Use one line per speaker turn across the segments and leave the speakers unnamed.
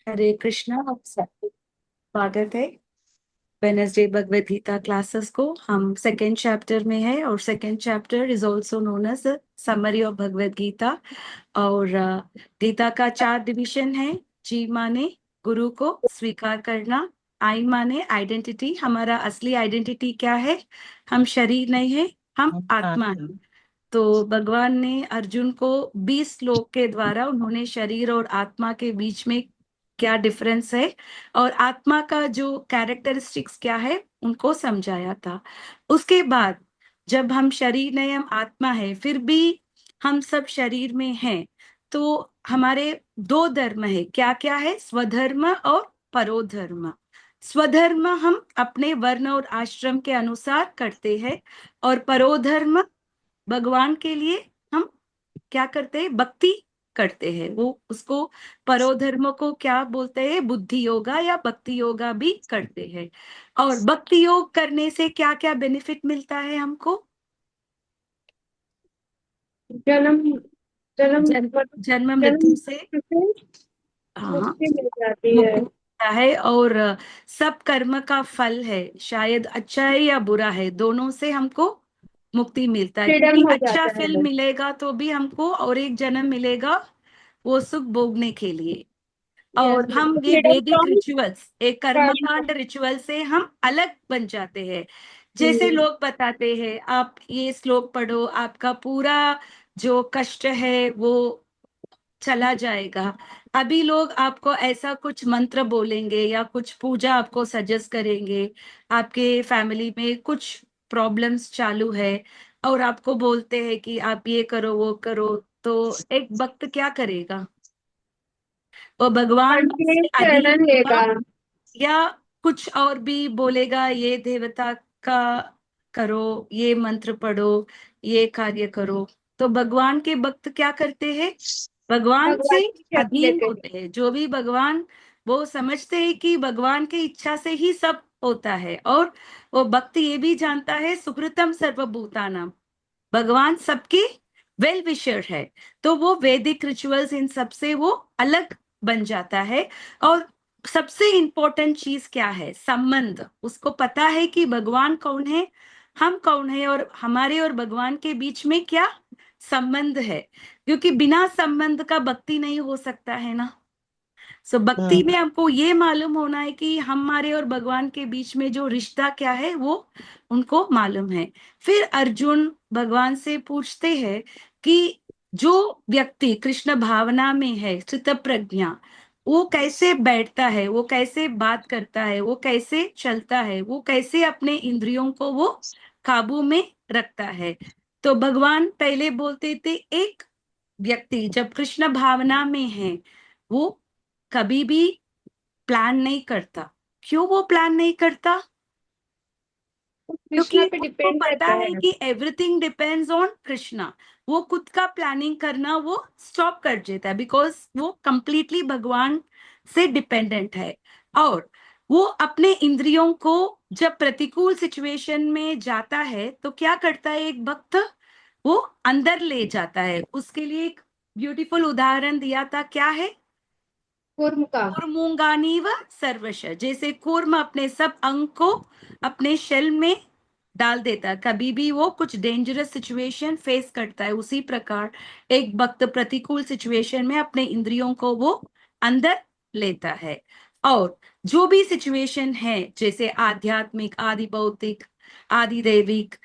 हरे कृष्णा। आप सबको स्वागत है वेनसडे भगवद गीता क्लासेस को। हम सेकेंड चैप्टर में है और second chapter is also known as summary of Bhagavad Gita. और गीता का चार डिवीजन है। जी माने गुरु को स्वीकार करना। आई माने आइडेंटिटी, हमारा असली आइडेंटिटी क्या है। हम शरीर नहीं है, हम आत्मा है। तो भगवान ने अर्जुन को 20 श्लोक के द्वारा उन्होंने शरीर और आत्मा के बीच में क्या डिफरेंस है और आत्मा का जो कैरेक्टरिस्टिक्स क्या है उनको समझाया था। उसके बाद जब हम शरीर नहीं हम आत्मा है फिर भी हम सब शरीर में हैं, तो हमारे दो धर्म है। क्या क्या है? स्वधर्म और परोधर्म। स्वधर्म हम अपने वर्ण और आश्रम के अनुसार करते हैं और परोधर्म भगवान के लिए हम क्या करते हैं? भक्ति करते हैं। वो उसको परोधर्म को क्या बोलते हैं? बुद्धि योगा या भक्ति योगा भी करते हैं। और भक्ति योग करने से क्या क्या बेनिफिट मिलता है हमको?
जन्म जन्म
जन्म
मतलब
जन्म
जन्म
मृत्यु से
से
हाँ
मुक्ति मिल जाती है।
मुक्ति मिलता है। और सब कर्म का फल है, शायद अच्छा है या बुरा है, दोनों से हमको मुक्ति मिलता है। क्योंकि
फ्रीडम हो
अच्छा
जाता
फल
है।
मिलेगा तो भी हमको और एक जन्म मिलेगा वो सुख भोगने के लिए।
यस,
और हम ये
फ्रीडम
वैदिक
फ्रॉम
रिचुअल्स, एक
कर्म।
कर्मकांड रिचुअल से हम अलग बन जाते हैं। जैसे लोग बताते हैं आप ये श्लोक पढ़ो, आपका पूरा जो कष्ट है वो चला जाएगा। अभी लोग आपको ऐसा कुछ मंत्र बोलेंगे या कुछ पूजा आपको सजेस्ट करेंगे। आपके फैमिली में कुछ प्रॉब्लम्स चालू है और आपको बोलते हैं कि आप ये करो वो करो, तो एक भक्त क्या करेगा? वो भगवान से
परचेज
अधीन
शरण
होगा
लेगा।
या कुछ और भी बोलेगा? ये देवता का करो, ये मंत्र पढ़ो, ये कार्य करो। तो भगवान के भक्त क्या करते हैं? भगवान
भगवान
से
की शरण
अधीन
लेते
होते हैं। जो भी भगवान, वो समझते हैं कि भगवान की इच्छा से ही सब होता है। और वो भक्त ये भी जानता है सुकृतम सर्वभूतानाम, भगवान सबके वेल विशर है। तो वो वैदिक रिचुअल्स इन सब से वो अलग बन जाता है। और सबसे इंपॉर्टेंट चीज क्या है? संबंध। उसको पता है कि भगवान कौन है, हम कौन है और हमारे और भगवान के बीच में क्या संबंध है। क्योंकि बिना संबंध का भक्ति नहीं हो सकता है ना। सो भक्ति में हमको ये मालूम होना है कि हमारे और भगवान के बीच में जो रिश्ता क्या है वो उनको मालूम है। फिर अर्जुन भगवान से पूछते हैं कि जो व्यक्ति कृष्ण भावना में है, स्थित प्रज्ञा, वो कैसे बैठता है, वो कैसे बात करता है, वो कैसे चलता है, वो कैसे अपने इंद्रियों को वो काबू में रखता है। तो भगवान पहले बोलते थे एक व्यक्ति जब कृष्ण भावना में है वो कभी भी प्लान नहीं करता। क्यों वो प्लान नहीं करता?
हैं,
क्योंकि
कृष्णा पे
उसको
डिपेंड
पता
रहता
है
है।
कि एवरीथिंग डिपेंड्स ऑन कृष्णा। वो खुद का प्लानिंग करना वो स्टॉप कर देता है, बिकॉज वो कंप्लीटली भगवान से डिपेंडेंट है। और वो अपने इंद्रियों को जब प्रतिकूल सिचुएशन में जाता है तो क्या करता है एक भक्त? वो अंदर ले जाता है। उसके लिए एक ब्यूटीफुल उदाहरण दिया था, क्या है?
कुर्म का।
कूर्मुंगानीव सर्वश, जैसे कूर्म अपने सब अंग को अपने शेल में डाल देता है, कभी भी वो कुछ डेंजरस सिचुएशन फेस करता है, उसी प्रकार एक भक्त प्रतिकूल सिचुएशन में अपने इंद्रियों को वो अंदर लेता है। और जो भी सिचुएशन है, जैसे आध्यात्मिक, आदि भौतिक, आदि दैविक,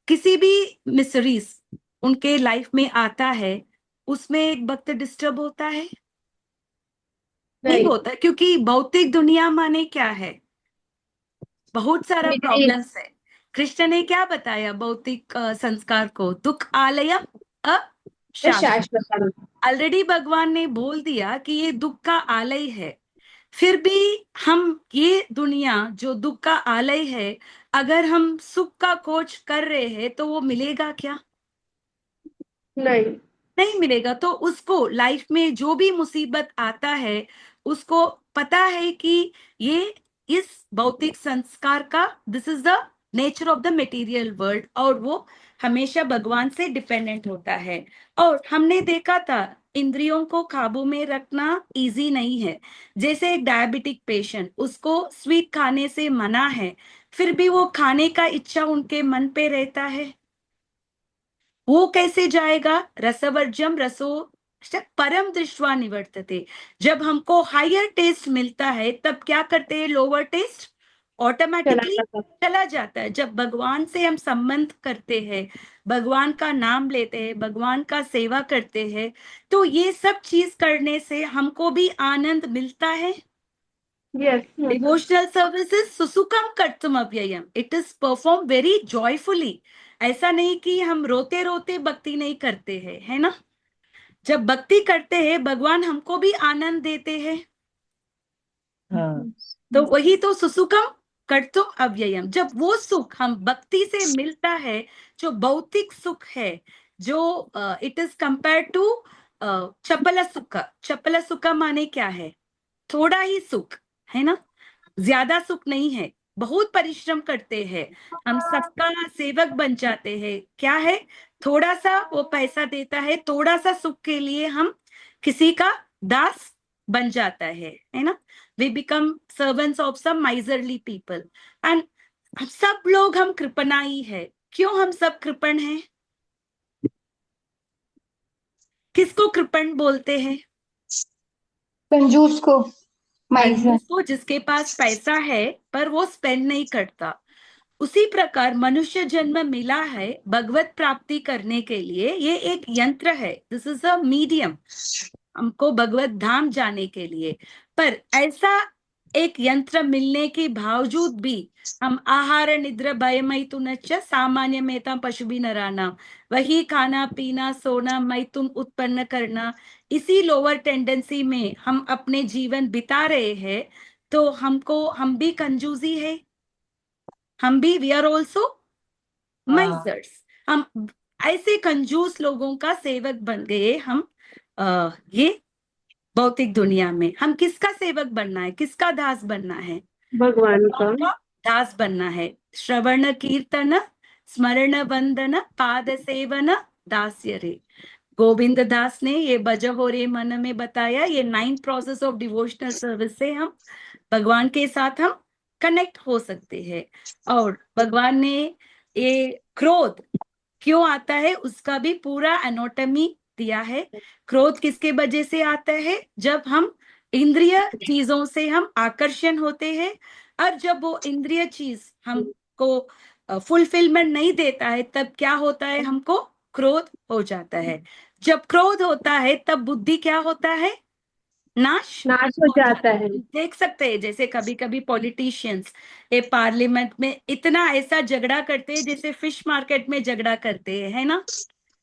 किसी भी मिसरीज उनके लाइफ में आता है, उसमें एक भक्त डिस्टर्ब होता है? नहीं
नहीं।
होता, क्योंकि भौतिक दुनिया माने क्या है? बहुत सारा
मिट्टी।
प्रॉब्लम्स है। कृष्ण ने क्या बताया भौतिक संस्कार को? दुख आलयम अशाश्वत।
शाश्वतम।
ऑलरेडी भगवान ने बोल दिया कि ये दुख का आलय है। फिर भी हम ये दुनिया जो दुख का आलय है, अगर हम सुख का खोज कर रहे हैं तो वो मिलेगा क्या?
नहीं।
नहीं मिलेगा। तो उसको लाइफ में जो भी मुसीबत आता है उसको पता है कि ये इस भौतिक संस्कार का, this is the nature of the material world, और वो हमेशा भगवान से डिपेंडेंट होता है। और हमने देखा था इंद्रियों को काबू में रखना इजी नहीं है। जैसे एक डायबिटिक पेशेंट, उसको स्वीट खाने से मना है, फिर भी वो खाने का इच्छा उनके मन पे रहता है, वो कैसे जाएगा? रसवर्जम रसो परम दृष्टवा निवर्तते। जब हमको हायर टेस्ट मिलता है तब क्या करते हैं? लोअर टेस्ट
चला
ऑटोमेटिकली
जाता।
चला जाता है। जब भगवान से हम संबंध करते हैं, भगवान का नाम लेते हैं, भगवान का सेवा करते हैं, तो ये सब चीज करने से हमको भी आनंद मिलता है।
यस।
डिवोशनल सर्विसेज सुसुखम कर्तुम अव्ययम, it is perform very joyfully. ऐसा नहीं कि हम रोते रोते भक्ति नहीं करते हैं, है ना? जब भक्ति करते हैं भगवान हमको भी आनंद देते हैं।
हाँ।
तो वही तो सुसुखम कर्तुम अव्ययम। जब वो सुख हम भक्ति से मिलता है, जो भौतिक सुख है, जो इट इज कंपेयर टू चपल सुख। चपल सुख माने क्या है? थोड़ा ही सुख, है ना? ज्यादा सुख नहीं है। बहुत परिश्रम करते हैं, हम सबका सेवक बन जाते हैं। क्या है? थोड़ा सा वो पैसा देता है, थोड़ा सा सुख के लिए हम किसी का दास बन जाता है ना? We become servants of some miserly people. And सब लोग हम कृपणाई है। क्यों हम सब कृपण हैं? किसको कृपण बोलते हैं?
कंजूस को, माइजर।
कंजूस को, जिसके पास पैसा है पर वो स्पेंड नहीं करता। उसी प्रकार मनुष्य जन्म मिला है भगवत प्राप्ति करने के लिए। ये एक यंत्र है, दिस इज अ मीडियम, हमको भगवत धाम जाने के लिए। पर ऐसा एक यंत्र मिलने के बावजूद भी हम आहार निद्रा भयमैथुन सामान्य मेहता पशु भी नराना, वही खाना पीना सोना मैथुन उत्पन्न करना, इसी लोअर टेंडेंसी में हम अपने जीवन बिता रहे हैं। तो हम भी कंजूसी है, हम भी वी आर ऑल्सो माइजर्स। हम ऐसे कंजूस लोगों का सेवक बन गए हम। ये भौतिक दुनिया में हम किसका सेवक बनना है? किसका दास बनना है?
भगवान का।
दास बनना है। श्रवण कीर्तन स्मरण वंदन पाद सेवन दास्य रे। गोविंद दास ने ये भज हो रे मन में बताया। ये 9 प्रोसेस ऑफ डिवोशनल सर्विस से हम भगवान के साथ हम कनेक्ट हो सकते हैं। और भगवान ने ये क्रोध क्यों आता है उसका भी पूरा एनाटॉमी दिया है। क्रोध किसके वजह से आता है? जब हम इंद्रिय चीजों से हम आकर्षण होते हैं, और जब वो इंद्रिय चीज हमको फुलफिलमेंट नहीं देता है तब क्या होता है? हमको क्रोध हो जाता है। जब क्रोध होता है तब बुद्धि क्या होता है? नाश
नाश हो जाता है।
देख सकते हैं जैसे कभी कभी पॉलिटिशियंस ये पार्लियामेंट में इतना ऐसा झगड़ा करते हैं जैसे फिश मार्केट में झगड़ा करते हैं, है ना?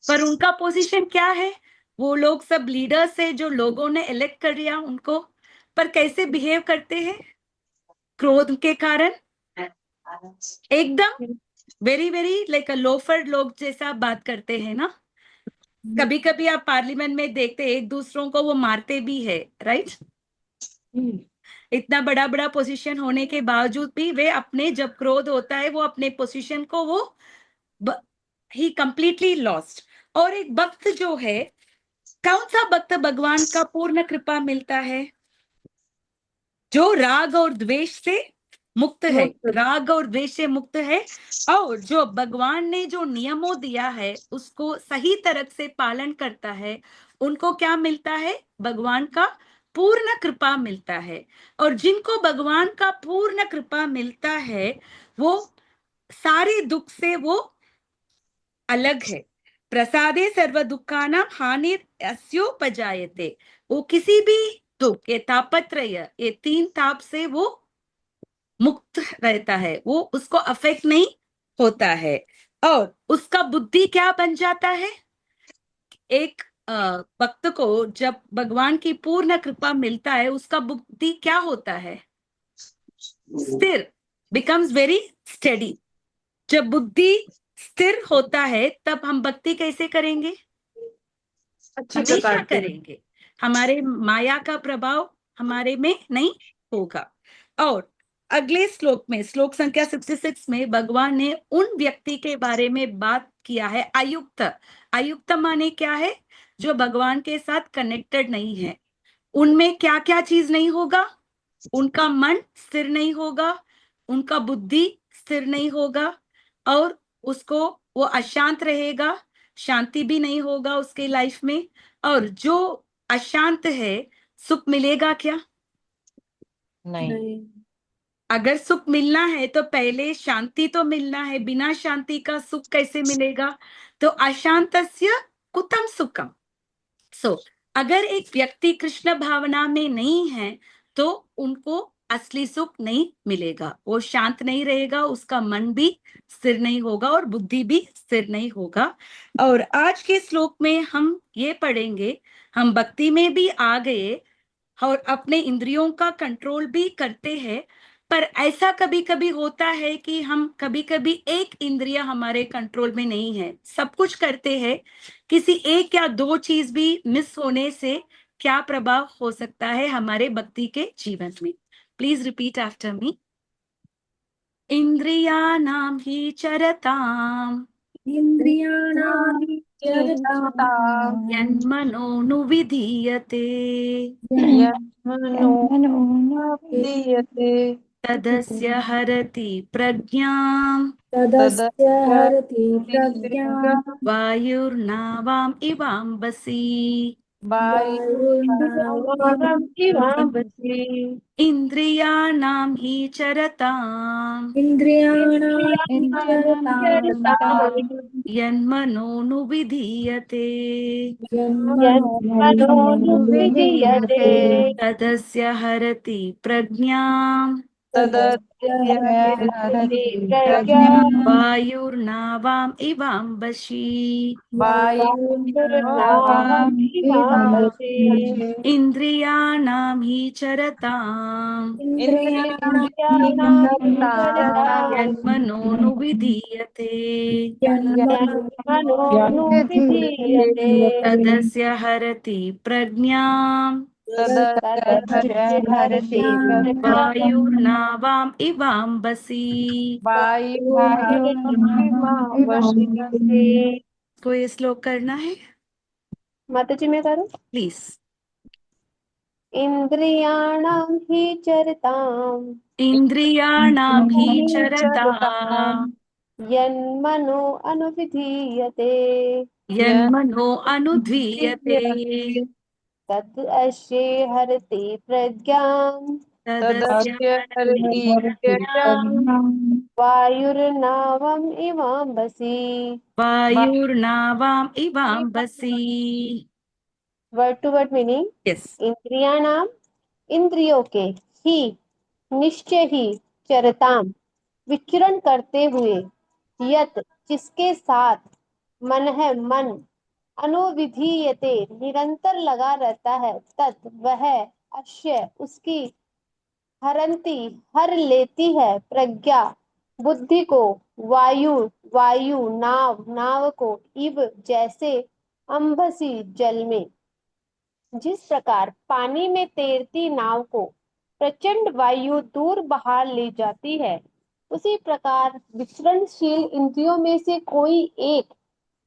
पर उनका पोजीशन क्या है? वो लोग सब लीडर्स है जो लोगों ने इलेक्ट कर दिया उनको, पर कैसे बिहेव करते हैं? क्रोध के कारण एकदम वेरी वेरी लाइक अ लोफर लोग जैसा बात करते हैं ना। कभी कभी आप पार्लियामेंट में देखते हैं एक दूसरों को वो मारते भी है, राइट? इतना बड़ा बड़ा पोजीशन होने के बावजूद भी वे अपने, जब क्रोध होता है वो अपने पोजीशन को वो ही कंप्लीटली लॉस्ट। और एक भक्त जो है, कौन सा भक्त भगवान का पूर्ण कृपा मिलता है? जो राग और द्वेष से मुक्त है, राग और द्वेष से मुक्त है, और जो भगवान ने जो नियमों दिया है उसको सही तरह से पालन करता है, उनको क्या मिलता है? भगवान का पूर्ण कृपा मिलता है। और जिनको भगवान का पूर्ण कृपा मिलता है वो सारे दुख से वो अलग है। प्रसादे सर्व दुखाना हानि अस्योपजायते। वो किसी भी दुख, ये तापत्रय, ये 3 ताप से वो मुक्त रहता है, वो उसको अफेक्ट नहीं होता है। और उसका बुद्धि क्या बन जाता है? एक भक्त को जब भगवान की पूर्ण कृपा मिलता है उसका बुद्धि क्या होता है? स्थिर, बिकम्स वेरी स्टेडी। जब बुद्धि स्थिर होता है तब हम भक्ति कैसे करेंगे?
अच्छी
हमेशा
प्रकार से।
करेंगे। हमारे माया का प्रभाव हमारे में नहीं होगा। और अगले श्लोक में, श्लोक संख्या 66 में भगवान ने उन व्यक्ति के बारे में बात किया है, अयुक्त। अयुक्त माने क्या है? जो भगवान के साथ कनेक्टेड नहीं है, उनमें क्या क्या चीज नहीं होगा? उनका मन स्थिर नहीं होगा, उनका बुद्धि स्थिर नहीं होगा, और उसको वो अशांत रहेगा, शांति भी नहीं होगा उसके लाइफ में। और जो अशांत है, सुख मिलेगा क्या?
नहीं।
नहीं।
अगर सुख मिलना है तो पहले शांति तो मिलना है, बिना शांति का सुख कैसे मिलेगा? तो अशांतस्य कुतम सुखम। सो अगर एक व्यक्ति कृष्ण भावना में नहीं है तो उनको असली सुख नहीं मिलेगा, वो शांत नहीं रहेगा, उसका मन भी स्थिर नहीं होगा और बुद्धि भी स्थिर नहीं होगा। और आज के श्लोक में हम ये पढ़ेंगे, हम भक्ति में भी आ गए और अपने इंद्रियों का कंट्रोल भी करते हैं, पर ऐसा कभी कभी होता है कि हम कभी कभी एक इंद्रिय हमारे कंट्रोल में नहीं है, सब कुछ करते हैं, किसी एक या दो चीज भी मिस होने से क्या प्रभाव हो सकता है हमारे भक्ति के जीवन में? Please repeat after me. इंद्रियाणाम ही चरताम
इन्द्रियाणां चरतां
यन्मनोनुविधीयते
यन्मनो विधीयते
तदस्य हरति प्रज्ञाम्
तदस्य हरति
तदस्य
प्रज्ञां
वायुर्नावाम् इवाम्बसि।
वायुर्नावम्
वायुर्नावमिवाम्भसि
इन्द्रियाणां हि चरताम्
इन्द्रियाणां चरतां
यन्मनोनुविधीयते
यन्मनोनुविधीयते
तदस्य हरति प्रज्ञाम्
तदस्य
तदस्य
हरति
हरति
प्रज्ञां
प्रज्ञाम्
वायुर्नावाम् इवाम्बसि।
वायुर्नावमिवाम्भसि
इन्द्रियाणां हि चरताम्
इन्द्रियाणां चरतां
यन्मनोनुविधीयते
यन्मनोनुविधीयते
तदस्य हरति प्रज्ञाम्
तदस्य हरति प्रज्ञाम्
वायुर्नावाम् इवाम्बसि।
वायुर्नावमिवाम्भसि।
को ये श्लोक करना है
माता जी मैं करूं?
प्लीज।
इन्द्रियाणां हि चरतां
इंद्रियाणां हि चरताम्
यन्मनो अनुविधीयते
यन्मनो अनुध्वीयते
तत् अश्ये हरति प्रज्ञां
तदस्य
तदस्य
हरति
हरति
प्रज्ञाम्
प्रज्ञाम्
वायुर्नावम् इवाम्बसि।
वायुर्नावाम् इवाम्बसि।
Word to word meaning.
Yes.
इंद्रियाणाम इंद्रियों के ही निश्चय ही चरताम विचरण करते हुए यत जिसके साथ मन है मन अनुविधीयते निरंतर लगा रहता है तत् वह अश्य उसकी हरंती हर लेती है प्रज्ञा बुद्धि को वायु वायु नाव नाव को इव जैसे अंबसी जल में जिस प्रकार पानी में तैरती नाव को प्रचंड वायु दूर बहा ले जाती है उसी प्रकार विचरणशील इंद्रियों में से कोई एक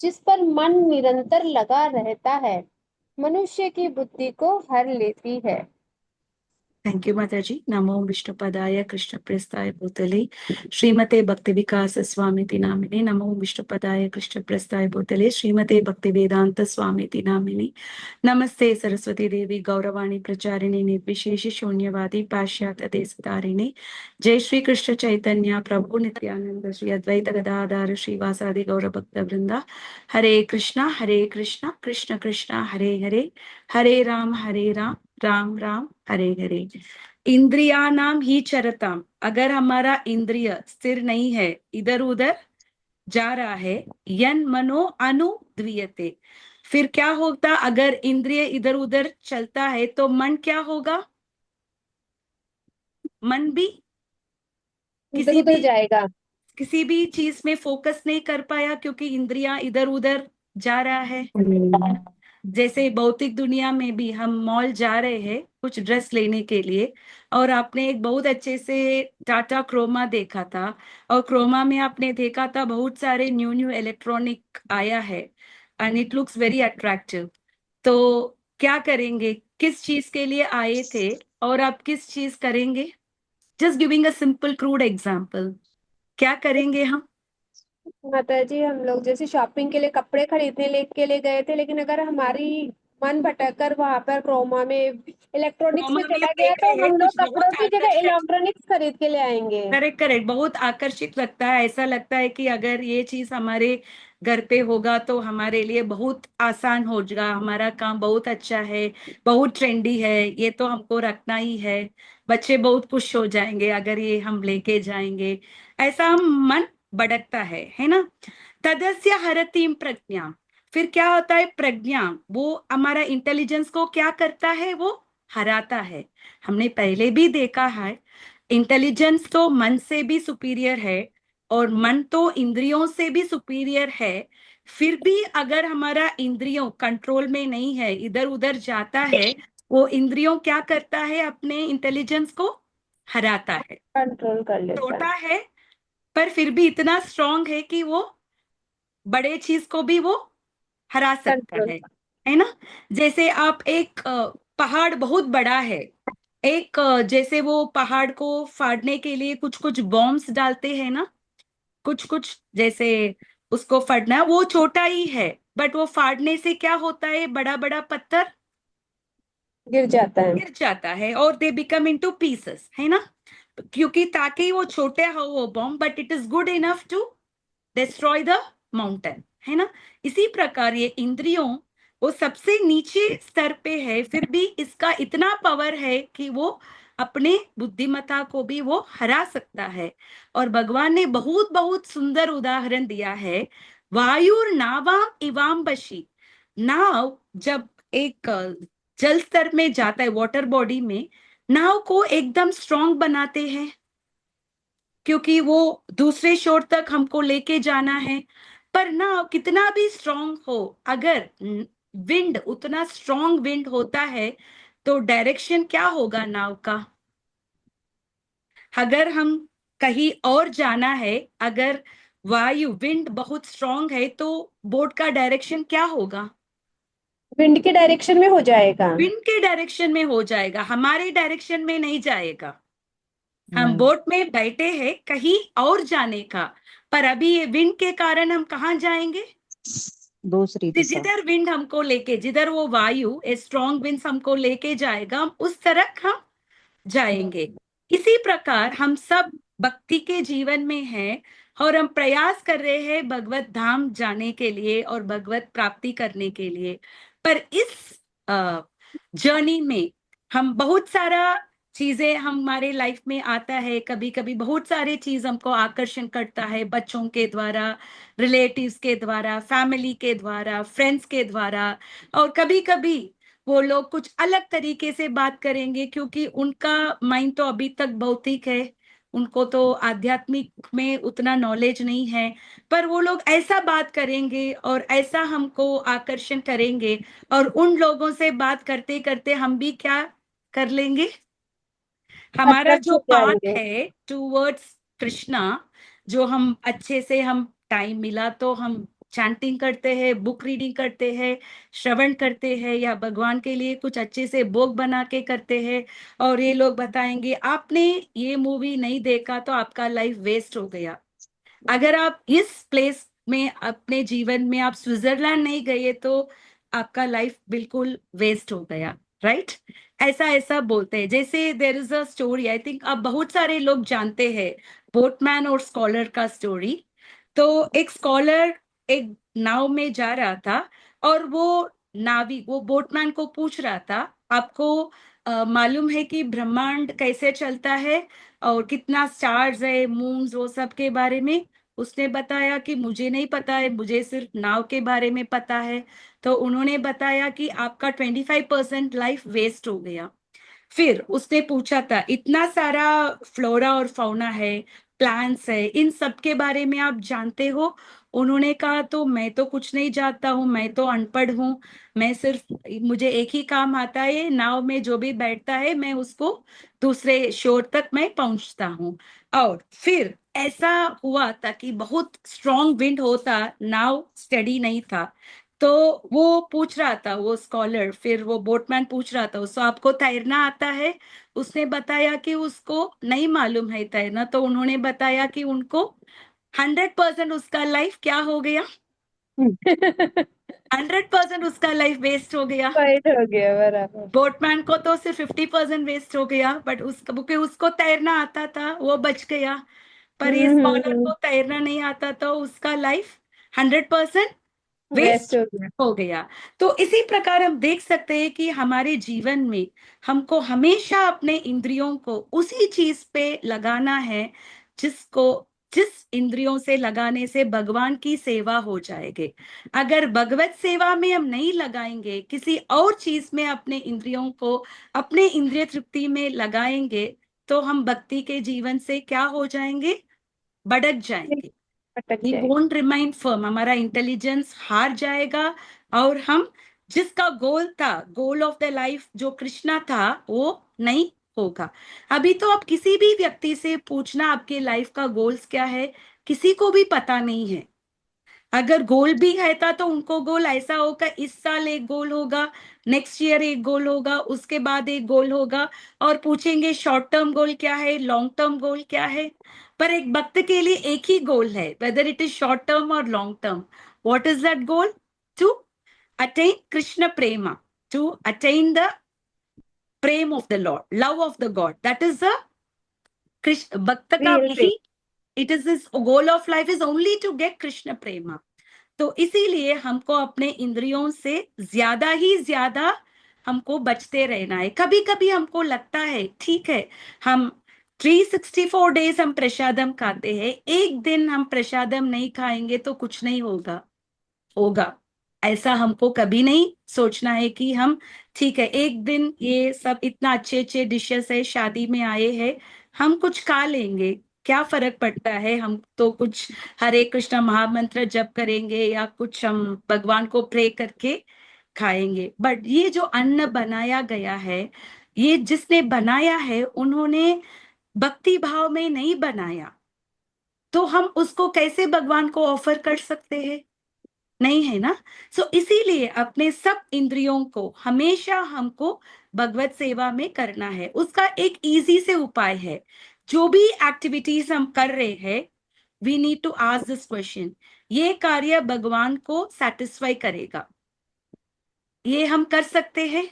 जिस पर मन निरंतर लगा रहता है मनुष्य की बुद्धि को हर लेती है।
थैंक यू माता जी। नमो विष्णुपदाय कृष्ण प्रस्थाय भूतले श्रीमते भक्ति विकास स्वामी नामिने। नमो विष्णुपदाय कृष्ण प्रस्थाय भूतले श्रीमते भक्ति वेदांत स्वामी नामिने। नमस्ते सरस्वती देवी गौरवाणी प्रचारिणे निर्विशेष शून्यवादी पाश्चात्य देशतारिणे। जय श्री कृष्ण चैतन्य प्रभु नित्यानंद श्री अद्वैत गदाधर श्रीवासादि गौर भक्त वृंदा। हरे कृष्णा कृष्ण कृष्णा हरे हरे, हरे राम राम राम हरे हरे। इंद्रियाणाम ही चरताम, अगर हमारा इंद्रिय स्थिर नहीं है, इधर उधर जा रहा है, यन मनो अनुद्वियते, फिर क्या होता? अगर इंद्रिय इधर उधर चलता है तो मन क्या होगा? मन भी
इधर
किसी
उधर
भी
जाएगा।
किसी भी चीज में फोकस नहीं कर पाया क्योंकि इंद्रियां इधर उधर जा रहा है। जैसे भौतिक दुनिया में भी हम मॉल जा रहे हैं कुछ ड्रेस लेने के लिए, और आपने एक बहुत अच्छे से टाटा क्रोमा देखा था, और क्रोमा में आपने देखा था बहुत सारे न्यू न्यू इलेक्ट्रॉनिक आया है and it looks very attractive. तो क्या करेंगे, किस चीज के लिए आए थे और आप किस चीज करेंगे? Just giving a simple crude example, क्या करेंगे हम?
माता जी, हम लोग जैसे शॉपिंग के लिए कपड़े खरीदने के लिए गए थे, लेकिन अगर हमारी मन भटक कर वहां पर क्रोमा में इलेक्ट्रॉनिक्स
ट्रॉमा
में
में
चला गया,
देख
तो
रहे हैं
हम लोग
कुछ
कपड़ों
बहुत
की जगह
आकर्षक।
इलेक्ट्रॉनिक्स खरीद के ले आएंगे।
करेक्ट करेक्ट, बहुत आकर्षित लगता है, ऐसा लगता है कि अगर ये चीज हमारे घर पे होगा तो हमारे लिए बहुत आसान हो जाएगा, हमारा काम बहुत अच्छा है, बहुत ट्रेंडी है, ये तो हमको रखना ही है। बच्चे बहुत खुश हो जाएंगे अगर ये हम लेके जाएंगे। ऐसा हम मन भटकता है ना। तदस्य हरतीम प्रज्ञा, फिर क्या होता है? प्रज्ञा, वो हमारा इंटेलिजेंस को क्या करता है? वो हराता है। हमने पहले भी देखा है, इंटेलिजेंस तो मन से भी सुपीरियर है और मन तो इंद्रियों से भी सुपीरियर है। फिर भी अगर हमारा इंद्रियों कंट्रोल में नहीं है, इधर उधर जाता है, वो इंद्रियों क्या करता है? अपने इंटेलिजेंस को हराता है।
कंट्रोल कर लेता
छोटा
है।
है पर फिर भी इतना स्ट्रांग है कि वो बड़े चीज को भी वो हरा सकता
कंट्रोल।
है ना। जैसे आप एक पहाड़ बहुत बड़ा है, एक जैसे वो पहाड़ को फाड़ने के लिए कुछ कुछ बॉम्ब्स डालते हैं ना, कुछ कुछ जैसे उसको फाड़ना, वो छोटा ही है बट वो फाड़ने से क्या होता है? बड़ा बड़ा पत्थर
गिर जाता है।
गिर जाता है और दे बिकम इनटू पीसेस, है ना। क्योंकि ताकि वो छोटे हो वो bomb, but it is good enough to destroy the mountain, है ना। इसी प्रकार ये इंद्रियों, वो सबसे नीचे स्तर पे है, फिर भी इसका इतना पावर है कि वो अपने बुद्धिमत्ता को भी वो हरा सकता है। और भगवान ने बहुत बहुत सुंदर उदाहरण दिया है। वायुर नावाम इवाम बशी, नाव जब एक जल स्तर में जाता है, वाटर बॉडी में, नाव को एकदम स्ट्रांग बनाते हैं क्योंकि वो दूसरे शोर तक हमको लेके जाना है। पर नाव कितना भी स्ट्रांग हो, अगर विंड उतना स्ट्रांग विंड होता है तो डायरेक्शन क्या होगा नाव का? अगर हम कहीं और जाना है, अगर वायु विंड बहुत स्ट्रांग है तो बोट का डायरेक्शन क्या होगा?
विंड के डायरेक्शन में हो जाएगा।
विंड के डायरेक्शन में हो जाएगा, हमारे डायरेक्शन में नहीं जाएगा। हम
हम्म,
बोट में बैठे हैं कहीं और जाने का, पर अभी ये विंड के कारण हम कहाँ जाएंगे?
दूसरी दिशा।
जिधर विंड हमको लेके, जिधर वो वायु ए स्ट्रॉन्ग विंड हमको लेके जाएगा, हम उस तरफ हम जाएंगे। इसी प्रकार हम सब भक्ति के जीवन में हैं और हम प्रयास कर रहे हैं भगवत धाम जाने के लिए और भगवत प्राप्ति करने के लिए। पर इस जर्नी में हम बहुत सारा चीजें हमारे लाइफ में आता है, कभी कभी बहुत सारे चीज हमको आकर्षण करता है, बच्चों के द्वारा, रिलेटिव्स के द्वारा, फैमिली के द्वारा, फ्रेंड्स के द्वारा। और कभी कभी वो लोग कुछ अलग तरीके से बात करेंगे क्योंकि उनका माइंड तो अभी तक भौतिक है, उनको तो आध्यात्मिक में उतना नॉलेज नहीं है। पर वो लोग ऐसा बात करेंगे और ऐसा हमको आकर्षण करेंगे, और उन लोगों से बात करते करते हम भी क्या कर लेंगे? हमारा
अट्रैक्ट
जो
हो
पाथ
जाएंगे।
है टूवर्ड्स कृष्णा, जो हम अच्छे से, हम टाइम मिला तो हम चैंटिंग करते हैं, बुक रीडिंग करते हैं, श्रवण करते हैं, या भगवान के लिए कुछ अच्छे से भोग बना के करते हैं। और ये लोग बताएंगे आपने ये मूवी नहीं देखा तो आपका लाइफ वेस्ट हो गया। अगर आप इस प्लेस में अपने जीवन में आप स्विट्जरलैंड नहीं गए तो आपका लाइफ बिल्कुल वेस्ट हो गया, राइट। ऐसा ऐसा बोलते हैं। जैसे there is a story, I think आप बहुत सारे लोग जानते हैं, बोटमैन और स्कॉलर का स्टोरी। तो एक स्कॉलर एक नाव में जा रहा था और वो नाविक वो बोटमैन को पूछ रहा था, आपको मालूम है कि ब्रह्मांड कैसे चलता है और कितना स्टार्स है, मून्स, वो सब के बारे में? उसने बताया कि मुझे नहीं पता है, मुझे सिर्फ नाव के बारे में पता है। तो उन्होंने बताया कि आपका 25% लाइफ वेस्ट हो गया। फिर उसने पूछा था, इतना सारा फ्लोरा और फौना है, प्लांट्स है, इन सब के बारे में आप जानते हो? उन्होंने कहा, तो मैं तो कुछ नहीं जानता हूँ, मैं तो अनपढ़ हूँ, मैं सिर्फ, मुझे एक ही काम आता है, नाव में जो भी बैठता है मैं उसको दूसरे शोर तक मैं पहुंचता हूँ। और फिर ऐसा हुआ था कि बहुत स्ट्रॉन्ग विंड होता, नाव स्टेडी नहीं था। तो वो पूछ रहा था, वो स्कॉलर, फिर वो बोटमैन पूछ रहा था उसको, आपको तैरना आता है? उसने बताया कि उसको नहीं मालूम है तैरना। तो उन्होंने बताया कि उनको 100% उसका लाइफ क्या हो गया, 100% उसका लाइफ वेस्ट हो गया।
फाइट हो गया, बराबर।
बोटमैन को तो सिर्फ 50% वेस्ट हो गया, बट उसको, क्योंकि उसको तैरना आता था, वो बच गया। पर ये स्कॉलर को तैरना नहीं आता, तो उसका लाइफ 100%
वेस्ट
वेस्ट
हो गया।
हो गया। तो इसी प्रकार हम देख सकते हैं कि हमारे जीवन में हमको हमेशा अपने इंद्रियों को उसी चीज पे लगाना है जिसको, जिस इंद्रियों से लगाने से भगवान की सेवा हो जाएगी। अगर भगवत सेवा में हम नहीं लगाएंगे, किसी और चीज में अपने इंद्रियों को, अपने इंद्रिय तृप्ति में लगाएंगे, तो हम भक्ति के जीवन से क्या हो जाएंगे, भटक जाएंगे।
अटक
वी
जाएगा।
वोंट रिमाइन फर्म, हमारा इंटेलिजेंस हार जाएगा, और हम जिसका गोल था, गोल ऑफ द लाइफ जो कृष्णा था, वो नहीं होगा। अभी तो आप किसी भी व्यक्ति से पूछना आपके लाइफ का गोल्स क्या है, किसी को भी पता नहीं है। अगर गोल भी है था तो उनको गोल ऐसा होगा, इस साल एक गोल होगा, नेक्स्ट ईयर एक गोल होगा, उसके बाद एक गोल होगा, और पूछेंगे शॉर्ट टर्म गोल क्या है, लॉन्ग टर्म गोल क्या है। पर एक भक्त के लिए एक ही गोल है, whether it is short term और long term. What is that goal? To attain Krishna prema, to attain the prem of the Lord, love of the God, that is the Krishna भक्त का
रियल पे।
वही, it is this goal of life is only to get Krishna prema. तो इसीलिए हमको अपने इंद्रियों से ज्यादा ही ज्यादा हमको बचते रहना है। कभी कभी हमको लगता है ठीक है, हम 364 डेज हम प्रसादम खाते हैं, एक दिन हम प्रसादम नहीं खाएंगे तो कुछ नहीं होगा, होगा। ऐसा हमको कभी नहीं सोचना है कि हम, ठीक है एक दिन ये सब इतना अच्छे अच्छे डिशेस है, शादी में आए हैं, हम कुछ खा लेंगे, क्या फर्क पड़ता है, हम तो कुछ हरे कृष्ण महामंत्र जप करेंगे या कुछ हम भगवान को प्रे करके खाएंगे। बट ये जो अन्न बनाया गया है, ये जिसने बनाया है उन्होंने भक्ति भाव में नहीं बनाया, तो हम उसको कैसे भगवान को ऑफर कर सकते हैं? नहीं है ना। सो इसीलिए अपने सब इंद्रियों को हमेशा हमको भगवत सेवा में करना है। उसका एक इजी से उपाय है, जो भी एक्टिविटीज हम कर रहे हैं, we need to ask this question, ये कार्य भगवान को सेटिस्फाई करेगा? ये हम कर सकते हैं।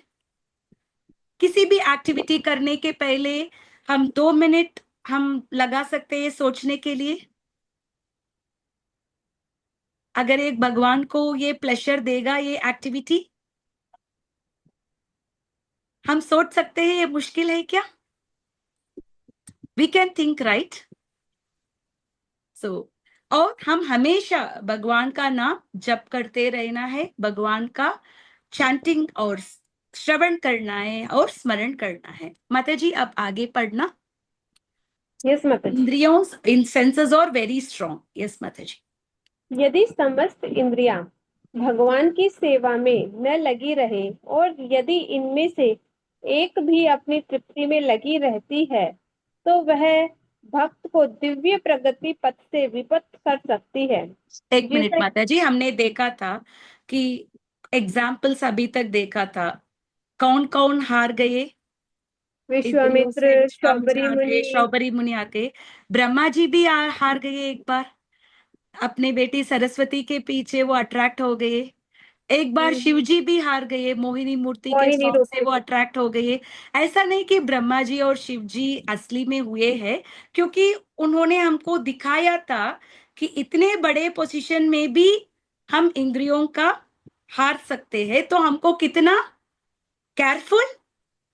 किसी भी एक्टिविटी करने के पहले हम 2 मिनट हम लगा सकते हैं सोचने के लिए, अगर एक भगवान को ये प्लेजर देगा ये एक्टिविटी, हम सोच सकते हैं ये मुश्किल है क्या? We can think, right? So और हम हमेशा भगवान का नाम जप करते रहना है, भगवान का चैंटिंग और श्रवण करना है और स्मरण करना है। माता जी अब आगे पढ़ना।
यस माता जी।
इंद्रियों, इन सेंसेस और वेरी स्ट्रॉन्ग। यस माता जी।
यदि समस्त इंद्रियां भगवान की सेवा में न लगी रहे और यदि इनमें से एक भी अपनी तृप्ति में लगी रहती है, तो वह भक्त को दिव्य प्रगति पथ से विपथ कर सकती है।
एक मिनट
जैसा
माता जी, हमने देखा था कि एग्जाम्पल्स अभी तक देखा था, कौन कौन हार गए इंद्रियों
विश्वामित्र,
से? विश्वामित्र
शौबरी
हार गए,
मुनि।
शौबरी मुनि हार गए, ब्रह्मा जी भी हार गए एक बार, अपने बेटी सरस्वती के पीछे वो अट्रैक्ट हो गए। एक बार शिव जी भी हार गए, मोहिनी मूर्ति के
मोहिनी
सॉन्ग
रूप
से
में।
वो अट्रैक्ट हो गए। ऐसा नहीं कि ब्रह्मा जी और शिव जी असली में हुए हैं, क्योंकि उन्होंने हमको दिखाया था कि इतने बड़े पोजीशन में भी हम इंद्रियों का हार सकते हैं, तो हमको कितना केयरफुल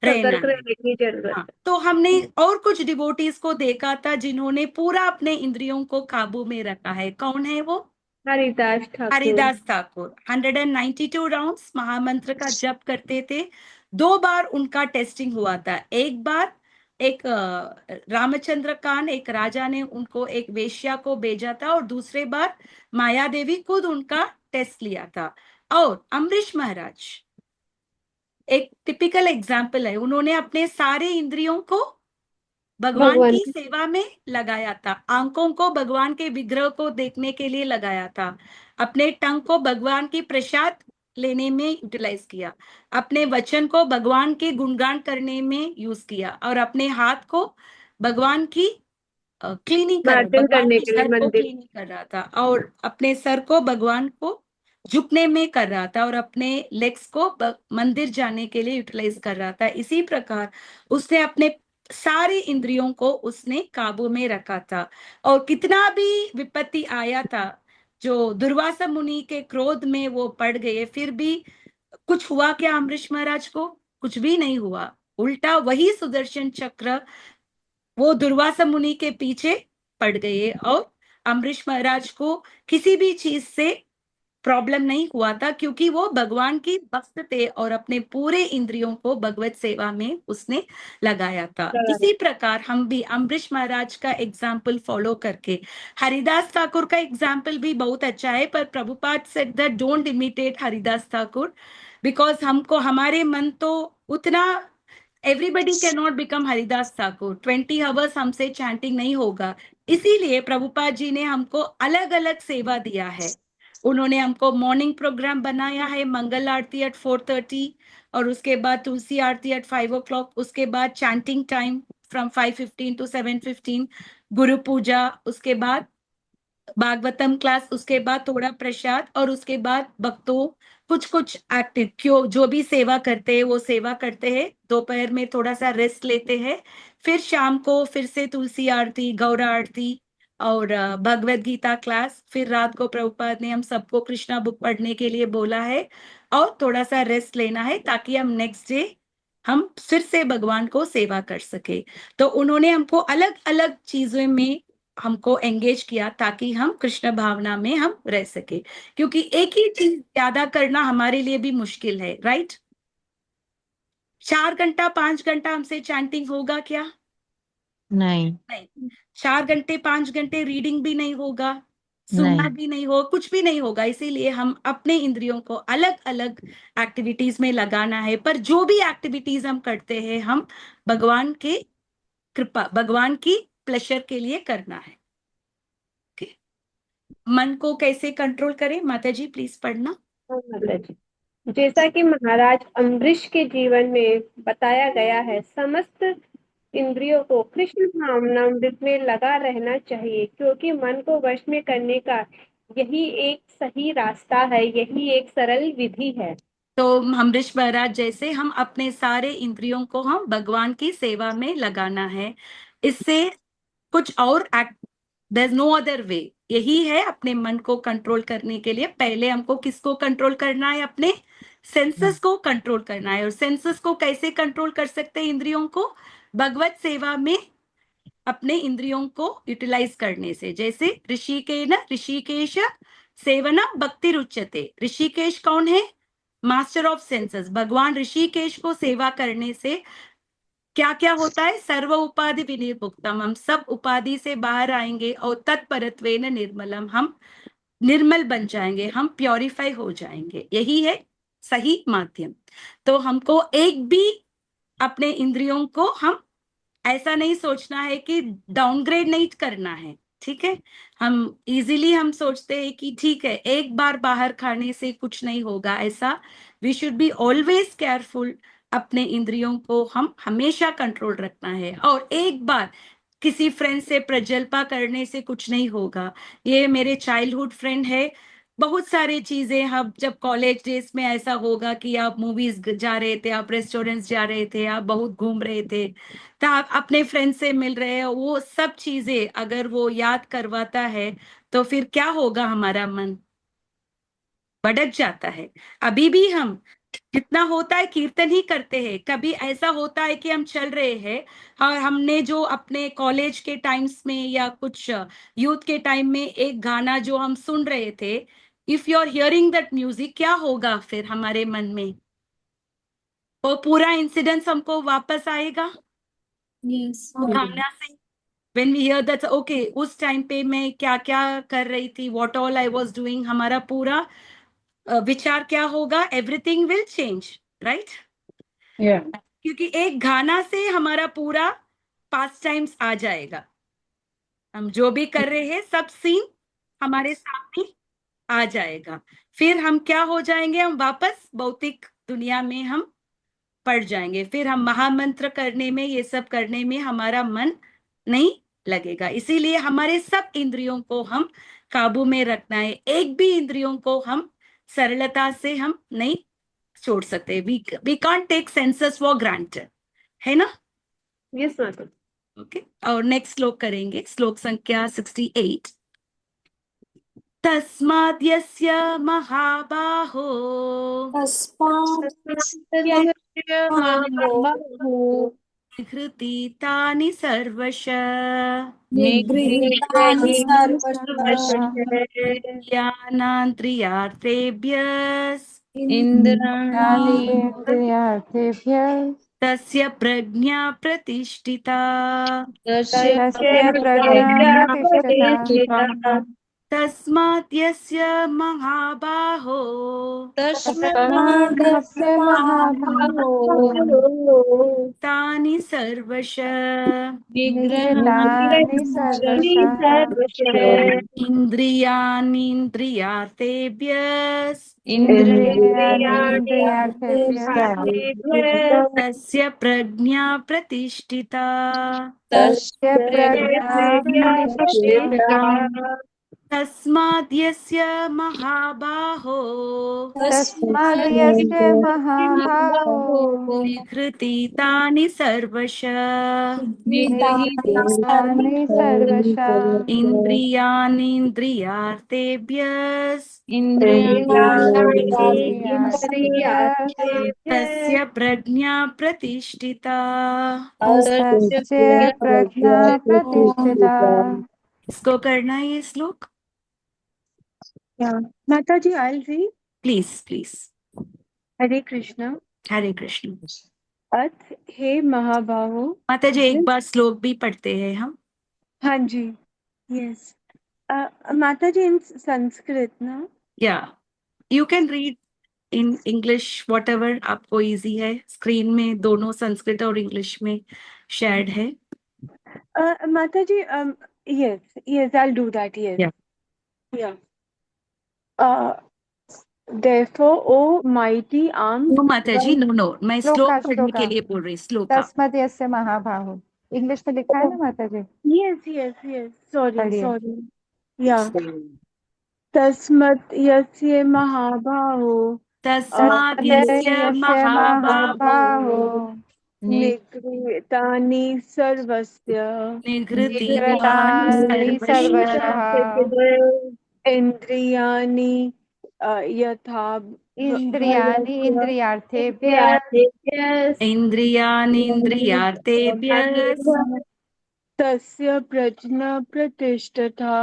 रहना
सतर्क
है।
रहने की जरूरत
हाँ, तो हमने और कुछ डिवोटीज को देखा था जिन्होंने पूरा अपने इंद्रियों को काबू में रखा है। कौन है वो?
है। हरिदास ठाकुर।
हरिदास ठाकुर 192 राउंड्स महामंत्र का जप करते थे। 2 बार उनका टेस्टिंग हुआ था। एक बार एक रामचंद्र कान, एक राजा ने उनको एक वेश्या को भेजा था, और दूसरे बार माया देवी खुद उनका टेस्ट लिया था। और अम्बरीश महाराज एक टिपिकल एग्जाम्पल है, उन्होंने अपने सारे इंद्रियों को भगवान
भगवान
की सेवा में लगाया था। आंखों को भगवान के विग्रह को देखने के लिए लगाया था, अपने टंग को भगवान की प्रसाद लेने में यूटिलाइज किया, अपने वचन को भगवान के गुणगान करने में यूज किया, और अपने हाथ को भगवान की क्लीनिंग कर रहा,
मार्जन
भगवान
करने
के
के लिए
घर को
मंदिर।
क्लीनिंग कर रहा था, और अपने सर को भगवान को झुकने में कर रहा था, और अपने लेग्स को मंदिर जाने के लिए यूटिलाइज कर रहा था। इसी प्रकार उसने अपने सारे इंद्रियों को उसने काबू में रखा था। और कितना भी विपत्ति आया था, जो दुर्वासा मुनि के क्रोध में वो पड़ गए, फिर भी कुछ हुआ क्या अम्बरीश महाराज को? कुछ भी नहीं हुआ। उल्टा वही सुदर्शन चक्र वो दुर्वासा मुनि के पीछे पड़ गए, और अम्बरीश महाराज को किसी भी चीज से प्रॉब्लम नहीं हुआ था, क्योंकि वो भगवान की भक्त थे और अपने पूरे इंद्रियों को भगवत सेवा में उसने लगाया था। इसी प्रकार हम भी अम्बरीश महाराज का एग्जाम्पल फॉलो करके, हरिदास ठाकुर का एग्जाम्पल भी बहुत अच्छा है, पर Prabhupada said that don't imitate Haridas Thakur, because हमको हमारे मन तो उतना, everybody can not become Haridas Thakur, 20 hours हमसे चैंटिंग नहीं होगा। इसीलिए प्रभुपाद जी ने हमको अलग अलग सेवा दिया है। उन्होंने हमको मॉर्निंग प्रोग्राम बनाया है, मंगल आरती एट 4:30, और उसके बाद तुलसी आरती एट 5 o'clock, उसके बाद चैंटिंग टाइम फ्रॉम 5:15 to 7:15, गुरु पूजा, उसके बाद भागवतम क्लास, उसके बाद थोड़ा प्रसाद, और उसके बाद भक्तों कुछ कुछ एक्टिव क्यों जो भी सेवा करते हैं वो सेवा करते हैं, दोपहर में थोड़ा सा रेस्ट लेते हैं, फिर शाम को फिर से तुलसी आरती, गौरा आरती, और भगवत गीता क्लास, फिर रात को प्रभुपाद ने हम सबको कृष्णा बुक पढ़ने के लिए बोला है, और थोड़ा सा रेस्ट लेना है ताकि हम नेक्स्ट डे हम फिर से भगवान को सेवा कर सके। तो उन्होंने हमको अलग अलग चीजों में हमको एंगेज किया ताकि हम कृष्ण भावना में हम रह सके, क्योंकि एक ही चीज ज्यादा करना हमारे लिए भी मुश्किल है, राइट? 4 घंटा 5 घंटा हमसे चैंटिंग होगा क्या?
नहीं।
नहीं। 4 घंटे 5 घंटे रीडिंग भी नहीं होगा, सुनना
नहीं।
भी नहीं हो, कुछ भी नहीं होगा। इसीलिए हम अपने इंद्रियों को अलग अलग एक्टिविटीज में लगाना है, पर जो भी एक्टिविटीज हम करते हैं हम भगवान के कृपा, भगवान की प्लेजर के लिए करना है। मन को कैसे कंट्रोल करें? माता जी प्लीज पढ़ना।
हाँ, माता जी। जैसा कि महाराज अम्बरीश के जीवन में बताया गया है, समस्त इंद्रियों को कृष्ण भावनामृत में लगा रहना चाहिए, क्योंकि मन को वश में करने का यही एक सही रास्ता है, यही एक सरल विधि है।
तो अम्बरीश महाराज जैसे हम अपने सारे इंद्रियों को हम भगवान की सेवा में लगाना है, इससे कुछ और there is no other way. यही है अपने मन को कंट्रोल करने के लिए। पहले हमको किसको कंट्रोल करना है? अपने सेंसेस को कंट्रोल करना है। और सेंसेस को कैसे कंट्रोल कर सकते हैं? इंद्रियों को भगवत सेवा में अपने इंद्रियों को यूटिलाइज करने से। जैसे ऋषिकेश सेवना भक्ति रुच्यते। ऋषिकेश कौन है? Master of senses. भगवान ऋषिकेश को सेवा करने से क्या क्या होता है? सर्व उपाधि विनिर्मुक्तम, हम सब उपाधि से बाहर आएंगे, और तत्परत्वेन निर्मलम, हम निर्मल बन जाएंगे, हम प्योरीफाई हो जाएंगे। यही है सही माध्यम। तो हमको एक भी अपने इंद्रियों को हम ऐसा नहीं सोचना है कि डाउनग्रेड नहीं करना है, ठीक है? हम इजीली हम सोचते हैं कि ठीक है एक बार बाहर खाने से कुछ नहीं होगा, ऐसा we should be always careful. अपने इंद्रियों को हम हमेशा कंट्रोल रखना है, और एक बार किसी फ्रेंड से प्रजल्पा करने से कुछ नहीं होगा। ये मेरे चाइल्डहुड फ्रेंड है। बहुत सारी चीजें, हम जब कॉलेज डेज में ऐसा होगा कि आप मूवीज जा रहे थे, आप रेस्टोरेंट्स जा रहे थे, आप बहुत घूम रहे थे, तो आप अपने फ्रेंड से मिल रहे हो, वो सब चीजें अगर वो याद करवाता है तो फिर क्या होगा? हमारा मन भटक जाता है। अभी भी हम जितना होता है कीर्तन ही करते हैं। कभी ऐसा होता है कि हम चल रहे हैं और हमने जो अपने कॉलेज के टाइम्स में या कुछ यूथ के टाइम में एक गाना जो हम सुन रहे थे, if you are hearing that music, क्या होगा फिर हमारे मन में? वो पूरा इंसिडेंस हमको वापस आएगा वो गाना से। when we hear that, okay, उस टाइम पे मैं क्या क्या कर रही थी, what all I was doing, हमारा पूरा विचार क्या होगा? Everything will change, right? क्योंकि एक गाना से हमारा पूरा पास्ट टाइम्स आ जाएगा। हम जो भी कर रहे हैं सब सीन हमारे सामने आ जाएगा। फिर हम क्या हो जाएंगे, हम वापस भौतिक दुनिया में हम पड़ जाएंगे। फिर हम महामंत्र करने में, ये सब करने में हमारा मन नहीं लगेगा। इसीलिए हमारे सब इंद्रियों को हम काबू में रखना है। एक भी इंद्रियों को हम सरलता से हम नहीं छोड़ सकते। We can't take senses for granted, है ना?
यस माता।
ओके, और नेक्स्ट श्लोक करेंगे, श्लोक संख्या 68। तस्माद् यस्य महाबाहो
तस्मात्
निहृति तानि सर्वश
निगृहीतानि सर्वशः
इंद्रियाणान्त्रियार्थेभ्यः
इंद्रियाणीन्द्रियार्थेभ्यः
तस्य प्रज्ञा प्रतिष्ठिता।
तस्य प्रज्ञा प्रतिष्ठिता।
तस्मात् यस्य महाबाहो
तस्मादस्य महाभागो
तानि सर्वश
निगृहीतानि सर्वशः
इंद्रियाणीन्द्रियार्थेभ्यः
इंद्रियाणीन्द्रियार्थेभ्यः
तस्य प्रज्ञा प्रतिष्ठिता।
तस्य प्रज्ञा प्रतिष्ठिता।
तस्माद् यस्य महाबाहो
तस्मादस्य महाभागो
निहृति तानि सर्वश
निगृहीतानि सर्वशः
इंद्रियाणीन्द्रियार्थेभ्यः
इंद्रियाणीन्द्रियार्थेभ्यः
तस्य प्रज्ञा प्रतिष्ठिता।
तस्य प्रज्ञा प्रतिष्ठिता।
इसको करना है ये श्लोक,
Mata ji, I'll read.
Please please.
Hare Krishna.
Hare Krishna.
अथ हे महाबाहो।
माता जी एक बार श्लोक भी पढ़ते हैं हम।
हाँ जी, यस। माता जी इन संस्कृत ना।
या you can read in English, whatever आपको इजी है। स्क्रीन में दोनों संस्कृत और इंग्लिश में शेयर्ड है।
Mata ji, yes yes, I'll do that. Yes.
Yeah.
Yeah. Therefore, O mighty arms.
No माता जी, नो नो, मैं श्लोक पढ़ने के लिए बोल रही। श्लोक
तस्मादस्य महाभागो इंग्लिश में लिखा है ना माता जी?
Yes, yes, yes. Sorry,
पढ़िए।
sorry. Yeah. तस्मत् यस्य महाबाहो
तस्मात् यस्य महाबाहो
निगृहीतानि सर्वस्य
निगृहीतानि सर्वशः
इंद्रियाणि यथा
इंद्रियाणि इंद्रियार्थेभ्यः
इंद्रियाणीन्द्रियार्थेभ्यः
तस्य प्रज्ञा प्रतिष्ठिता।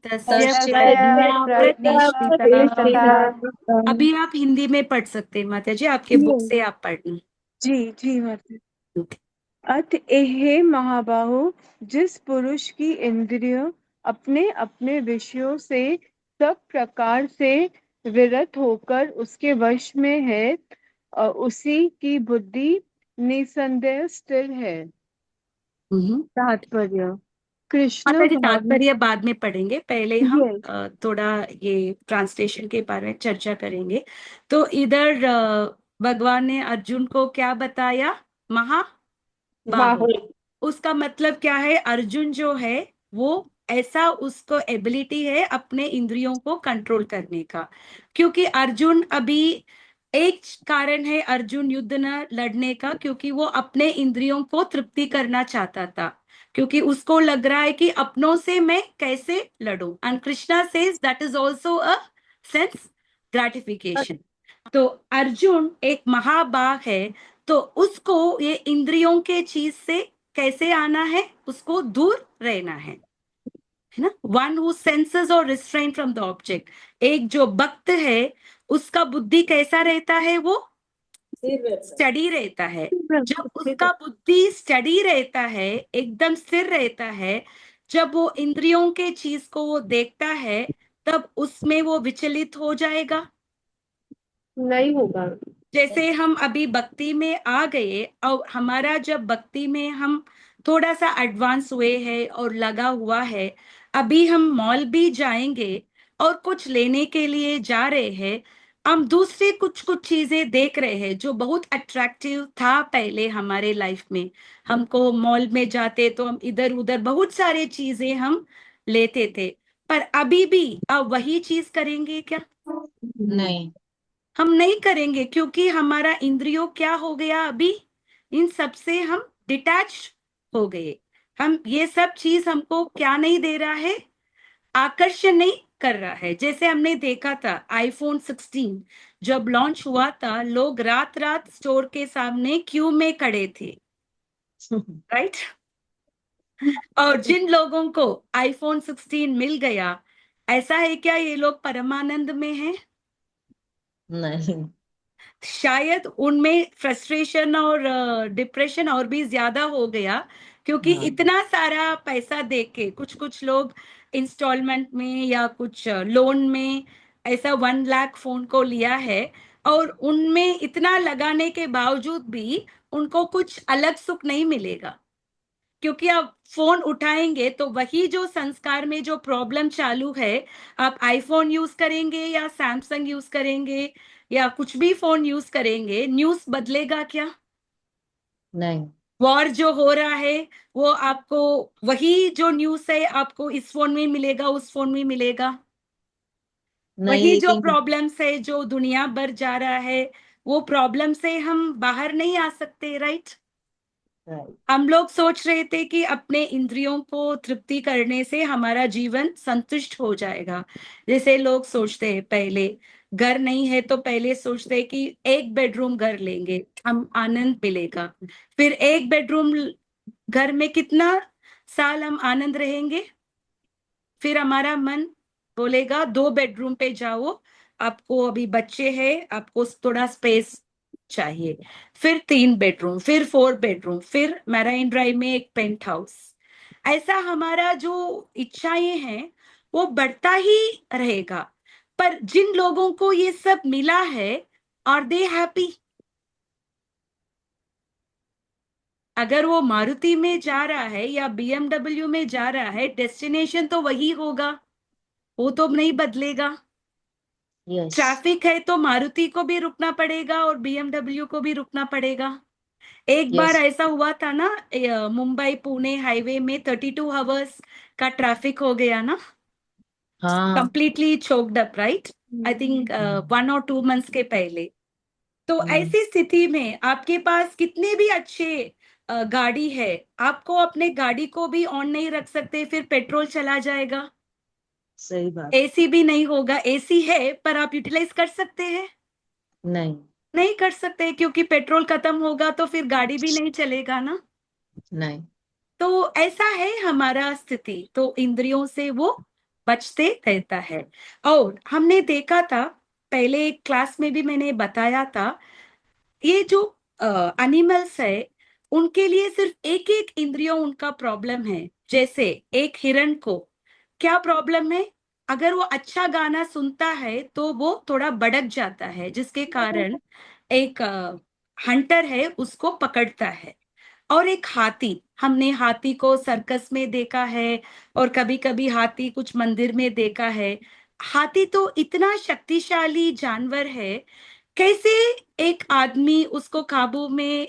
तस्य
प्रज्ञा
प्रज्ञा प्रतिष्ठिता।
प्रतिष्ठिता।
अभी आप हिंदी में पढ़ सकते हैं माता जी, आपके बुक से आप पढ़ना।
जी जी माता। अत हे महाबाहो, जिस पुरुष की इंद्रिय अपने अपने विषयों से सब प्रकार से विरत होकर उसके वश में है, उसी की बुद्धि निसंदेह स्थिर है। तात्पर्य कृष्ण
माता जी तात्पर्य बाद में पढ़ेंगे, पहले हम
Yes.
थोड़ा ये ट्रांसलेशन के बारे में चर्चा करेंगे। तो इधर भगवान ने अर्जुन को क्या बताया? महाबाहो। उसका मतलब क्या है? अर्जुन जो है वो ऐसा, उसको एबिलिटी है अपने इंद्रियों को कंट्रोल करने का। क्योंकि अर्जुन अभी एक कारण है अर्जुन युद्ध न लड़ने का, क्योंकि वो अपने इंद्रियों को तृप्ति करना चाहता था। क्योंकि उसको लग रहा है कि अपनों से मैं कैसे लड़ूं। And Krishna says that is also a sense gratification. तो अर्जुन एक महाबाह है, तो उसको ये इंद्रियों के चीज से कैसे आना है? उसको दूर रहना है ना। वन हु सेंसेस और रिस्ट्रेन फ्रॉम द ऑब्जेक्ट। एक जो भक्त है उसका बुद्धि कैसा रहता है? वो स्टडी रहता है। जब उसका बुद्धि स्टडी रहता है, एकदम स्थिर रहता है, जब वो इंद्रियों के चीज को वो देखता है, तब उसमें वो विचलित हो जाएगा?
नहीं होगा।
जैसे हम अभी भक्ति में आ गए और हमारा जब भक्ति में हम थोड़ा सा एडवांस हुए हैं और लगा हुआ है, अभी हम मॉल भी जाएंगे और कुछ लेने के लिए जा रहे हैं, हम दूसरे कुछ कुछ चीजें देख रहे हैं जो बहुत अट्रैक्टिव था पहले हमारे लाइफ में। हमको मॉल में जाते तो हम इधर उधर बहुत सारे चीजें हम लेते थे, पर अभी भी अब वही चीज करेंगे क्या?
नहीं।
हम नहीं करेंगे, क्योंकि हमारा इंद्रियों क्या हो गया अभी, इन सब से हम डिटैच हो गए। हम ये सब चीज हमको क्या नहीं दे रहा है, आकर्षण नहीं कर रहा है। जैसे हमने देखा था आईफोन 16 जब लॉन्च हुआ था, लोग रात रात स्टोर के सामने क्यू में खड़े थे, राइट? और जिन लोगों को आईफोन 16 मिल गया, ऐसा है क्या ये लोग परमानंद में हैं?
नहीं।
शायद उनमें फ्रस्ट्रेशन और डिप्रेशन और भी ज्यादा हो गया, क्योंकि
हाँ।
इतना सारा पैसा दे के कुछ कुछ लोग इंस्टॉलमेंट में या कुछ लोन में ऐसा 1 लाख फोन को लिया है, और उनमें इतना लगाने के बावजूद भी उनको कुछ अलग सुख नहीं मिलेगा। क्योंकि आप फोन उठाएंगे तो वही जो संस्कार में जो प्रॉब्लम चालू है, आप आईफोन यूज करेंगे या सैमसंग यूज करेंगे या कुछ भी फोन यूज करेंगे, न्यूज बदलेगा क्या?
नहीं।
वॉर जो हो रहा है, वो आपको वही जो न्यूज है आपको इस फोन में मिलेगा, उस फोन में मिलेगा।
नहीं,
वही जो
लेकिन
प्रॉब्लम्स है जो दुनिया भर जा रहा है, वो प्रॉब्लम से हम बाहर नहीं आ सकते, राइट?
right,
हम लोग सोच रहे थे कि अपने इंद्रियों को तृप्ति करने से हमारा जीवन संतुष्ट हो जाएगा। जैसे लोग सोचते हैं, पहले घर नहीं है तो पहले सोचते हैं कि एक बेडरूम घर लेंगे, हम आनंद मिलेगा। फिर एक बेडरूम घर में कितना साल हम आनंद रहेंगे, फिर हमारा मन बोलेगा 2 बेडरूम पे जाओ, आपको अभी बच्चे हैं, आपको थोड़ा स्पेस चाहिए। फिर 3 बेडरूम, फिर 4 बेडरूम, फिर मैराइन ड्राइव में एक पेंट हाउस। ऐसा हमारा जो इच्छाएं हैं वो बढ़ता ही रहेगा। पर जिन लोगों को ये सब मिला है, आर दे हैप्पी? अगर वो मारुति में जा रहा है या बीएमडब्ल्यू में जा रहा है, डेस्टिनेशन तो वही होगा, वो तो नहीं बदलेगा।
यस।
ट्रैफिक है तो मारुति को भी रुकना पड़ेगा और बीएमडब्ल्यू को भी रुकना पड़ेगा। एक बार
यस।
ऐसा हुआ था ना, मुंबई पुणे हाईवे में 32 आवर्स का ट्रैफिक हो गया ना,
हाँ।
Completely choked up, right? I think 1 और 2 मंथ्स के पहले। तो
हम्म,
ऐसी स्थिति में आपके पास कितने भी अच्छे गाड़ी है, आपको अपने गाड़ी को भी ऑन नहीं रख सकते, फिर पेट्रोल चला जाएगा।
सही बात।
एसी भी नहीं होगा, एसी है पर आप यूटिलाइज कर सकते हैं?
नहीं।
नहीं कर सकते, क्योंकि पेट्रोल खत्म होगा तो फिर गाड़ी भी नहीं चलेगा ना।
नहीं।
तो ऐसा है हमारा स्थिति, तो इंद्रियों से वो बचते रहता है। और हमने देखा था पहले एक क्लास में भी मैंने बताया था, ये जो एनिमल्स है उनके लिए सिर्फ एक एक इंद्रियों उनका प्रॉब्लम है। जैसे एक हिरण को क्या प्रॉब्लम है, अगर वो अच्छा गाना सुनता है तो वो थोड़ा भड़क जाता है, जिसके कारण एक हंटर है उसको पकड़ता है। और एक हाथी, हमने हाथी को सर्कस में देखा है और कभी कभी हाथी कुछ मंदिर में देखा है। हाथी तो इतना शक्तिशाली जानवर है, कैसे एक आदमी उसको काबू में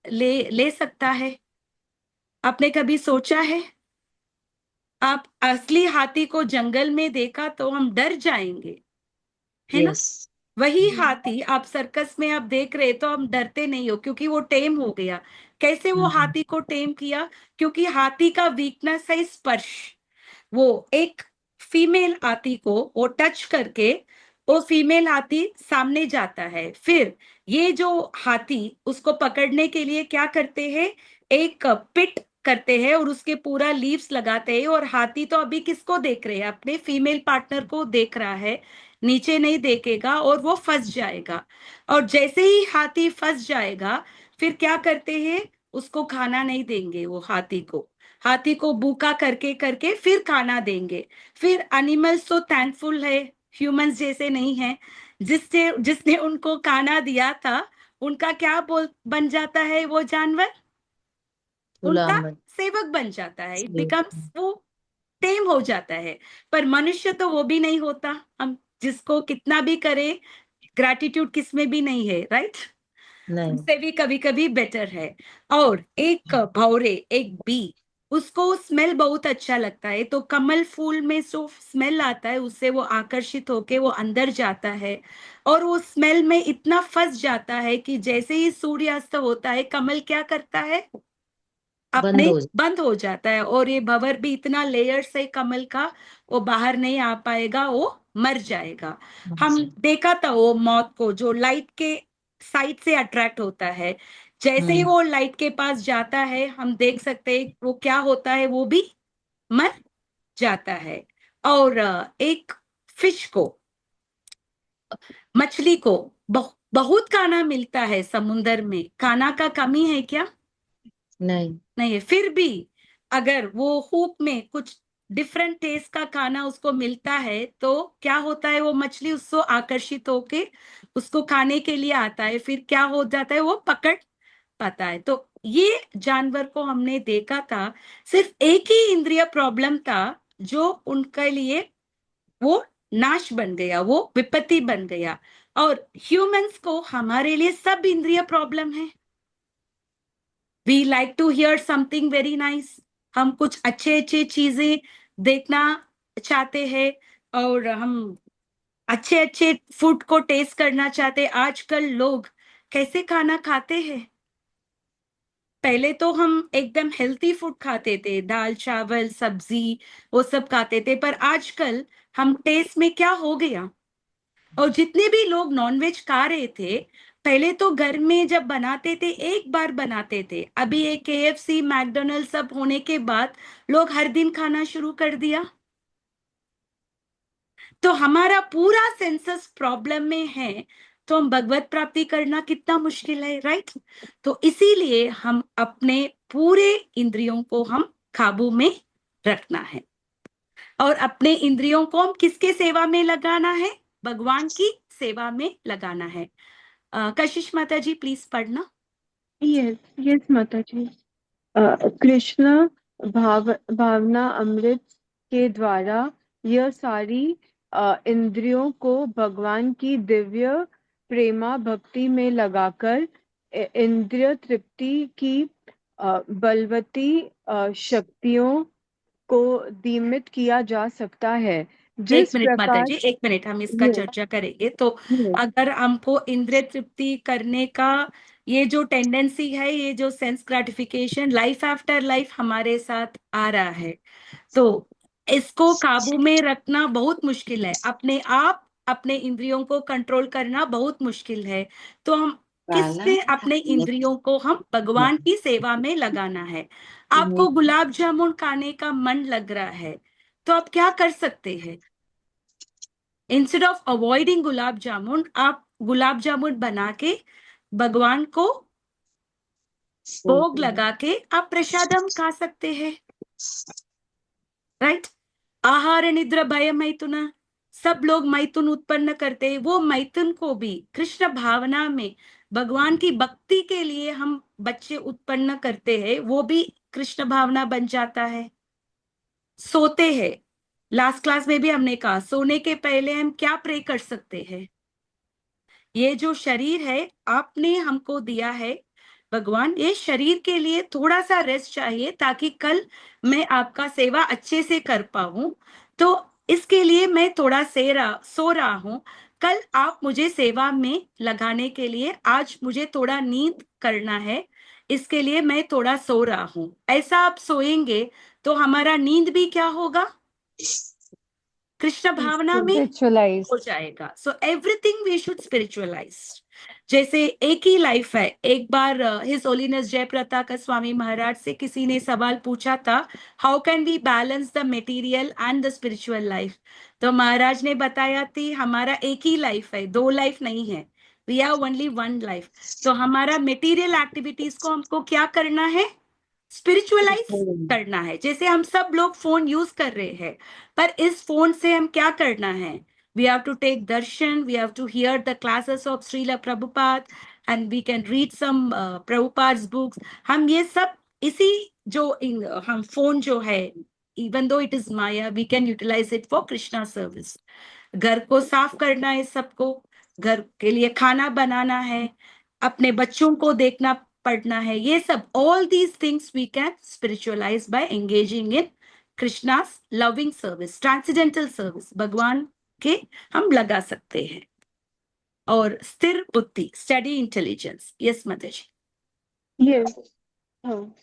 ले ले सकता है? आपने कभी सोचा है? आप असली हाथी को जंगल में देखा तो हम डर जाएंगे, है ना?
यस।
वही हाथी आप सर्कस में आप देख रहे तो हम डरते नहीं हो, क्योंकि वो टेम हो गया। कैसे वो
हम्म,
हाथी को टेम किया? क्योंकि हाथी का वीकनेस है स्पर्श। वो एक फीमेल हाथी को वो टच करके वो फीमेल हाथी सामने जाता है। फिर ये जो हाथी उसको पकड़ने के लिए क्या करते हैं, एक पिट करते हैं और उसके पूरा लीव्स लगाते हैं। और हाथी तो अभी किसको देख रहे हैं, अपने फीमेल पार्टनर को देख रहा है, नीचे नहीं देखेगा और वो फंस जाएगा। और जैसे ही हाथी फंस जाएगा, फिर क्या करते हैं, उसको खाना नहीं देंगे, वो हाथी को भूखा करके करके फिर खाना देंगे। फिर एनिमल्स तो थैंकफुल है, ह्यूमंस जैसे नहीं है। जिससे जिसने उनको खाना दिया था, उनका क्या बोल बन जाता है वो जानवर, उनका
गुलाम मत।
सेवक बन जाता है। इट
सही।
बिकम्स वो टेम हो जाता है। पर मनुष्य तो वो भी नहीं होता, हम जिसको कितना भी करे ग्रैटिट्यूड किस में भी नहीं है, राइट?
नहीं।
उससे भी कभी कभी बेटर है। और एक भौरे, एक बी, उसको स्मेल बहुत अच्छा लगता है, तो कमल फूल में जो स्मेल आता है उससे वो आकर्षित होके वो अंदर जाता है, और वो स्मेल में इतना फंस जाता है कि जैसे ही सूर्यास्त होता है कमल क्या करता है,
बंद
अपने
हो
बंद हो जाता है। और ये भंवर भी इतना लेयर्स है कमल का, वो बाहर नहीं आ पाएगा, वो मर जाएगा। हम
जाए।
देखा था वो मौत को जो लाइट के साइड से अट्रैक्ट होता है, जैसे ही वो लाइट के पास जाता है हम देख सकते हैं वो क्या होता है, वो भी मर जाता है। और एक फिश को, मछली को बहुत खाना मिलता है समुन्दर में, खाना का कमी है क्या?
नहीं।
नहीं है। फिर भी अगर वो हुक में कुछ डिफरेंट टेस्ट का खाना उसको मिलता है तो क्या होता है, वो मछली उसको आकर्षित होके उसको खाने के लिए आता है, फिर क्या हो जाता है, वो पकड़ पाता है। तो ये जानवर को हमने देखा था, सिर्फ एक ही इंद्रिय प्रॉब्लम था जो उनके लिए वो नाश बन गया, वो विपत्ति बन गया। और ह्यूमंस को, हमारे लिए सब इंद्रिय प्रॉब्लम है। We like to hear something very nice, हम कुछ अच्छे अच्छे चीजें देखना चाहते हैं, और हम अच्छे अच्छे फूड को टेस्ट करना चाहते हैं। आजकल लोग कैसे खाना खाते हैं, पहले तो हम एकदम हेल्थी फूड खाते थे, दाल चावल सब्जी वो सब खाते थे, पर आजकल हम टेस्ट में क्या हो गया। और जितने भी लोग नॉनवेज खा रहे थे, पहले तो घर में जब बनाते थे एक बार बनाते थे, अभी ये KFC मैकडोनल्ड सब होने के बाद लोग हर दिन खाना शुरू कर दिया। तो हमारा पूरा सेंसस प्रॉब्लम में है, तो हम भगवत प्राप्ति करना कितना मुश्किल है, राइट? तो इसीलिए हम अपने पूरे इंद्रियों को हम काबू में रखना है, और अपने इंद्रियों को हम किसके सेवा में लगाना है, भगवान की सेवा में लगाना है। कशिश माता जी प्लीज पढ़ना।
यस यस माता जी। कृष्ण भावना अमृत के द्वारा यह सारी इंद्रियों को भगवान की दिव्य प्रेमा भक्ति में लगाकर इंद्रिय तृप्ति की बलवती शक्तियों को दीमित किया जा सकता है।
एक
जिस
मिनट माता
प्रकार
जी, एक मिनट, हम इसका
ये
चर्चा करेंगे। तो
ये
अगर हमको इंद्रिय तृप्ति करने का ये जो टेंडेंसी है, ये जो sense gratification life after life हमारे साथ आ रहा है, तो इसको काबू में रखना बहुत मुश्किल है, अपने आप अपने इंद्रियों को कंट्रोल करना बहुत मुश्किल है। तो हम किससे अपने इंद्रियों को हम भगवान की सेवा में लगाना है। आपको गुलाब जामुन खाने का मन लग रहा है, तो आप क्या कर सकते हैं, instead of avoiding gulab jamun, आप गुलाब जामुन बना के भगवान को भोग लगा के आप प्रसादम खा सकते हैं, राइट? आहार निद्रा भय मैथुन, सब लोग मैथुन उत्पन्न करते हैं, वो मैथुन को भी कृष्ण भावना में भगवान की भक्ति के लिए हम बच्चे उत्पन्न करते हैं, वो भी कृष्ण भावना बन जाता है। सोते हैं, लास्ट क्लास में भी हमने कहा सोने के पहले हम क्या प्रे कर सकते हैं, ये जो शरीर है आपने हमको दिया है भगवान, ये शरीर के लिए थोड़ा सा रेस्ट चाहिए ताकि कल मैं आपका सेवा अच्छे से कर पाऊं, तो इसके लिए मैं थोड़ा सो रहा हूं, कल आप मुझे सेवा में लगाने के लिए आज मुझे थोड़ा नींद करना है, इसके लिए मैं थोड़ा सो रहा हूं। ऐसा आप सोएंगे तो हमारा नींद भी क्या होगा, कृष्ण भावना में
स्पिरिचुअलाइज।
हो जाएगा। So everything we should spiritualise. जैसे एक ही लाइफ है, एक बार हिज होलीनेस जयप्रताप स्वामी महाराज से किसी ने सवाल पूछा था, how can we balance the material and the spiritual life. तो महाराज ने बताया थी हमारा एक ही लाइफ है, दो लाइफ नहीं है, we have only one life. तो हमारा मटेरियल एक्टिविटीज को हमको क्या करना है, स्पिरिचुअलाइज करना है। जैसे हम सब लोग फोन यूज कर रहे हैं, पर इस फोन से हम क्या करना है, we have to take darshan, we have to hear the classes of Srila Prabhupada, and we can read some Prabhupada's books। हम ये सब इसी जो हम फोन जो है even though it is Maya, we can utilize it for Krishna service. घर को साफ करना है सबको, घर के लिए खाना बनाना है, अपने बच्चों को देखना पड़ना है, ये सब all these things we can spiritualize by engaging in Krishna's loving service, transcendental service. भगवान के हम लगा सकते हैं. और स्थिर बुद्धि, steady intelligence. Yes, माता जी.
यस, हाँ,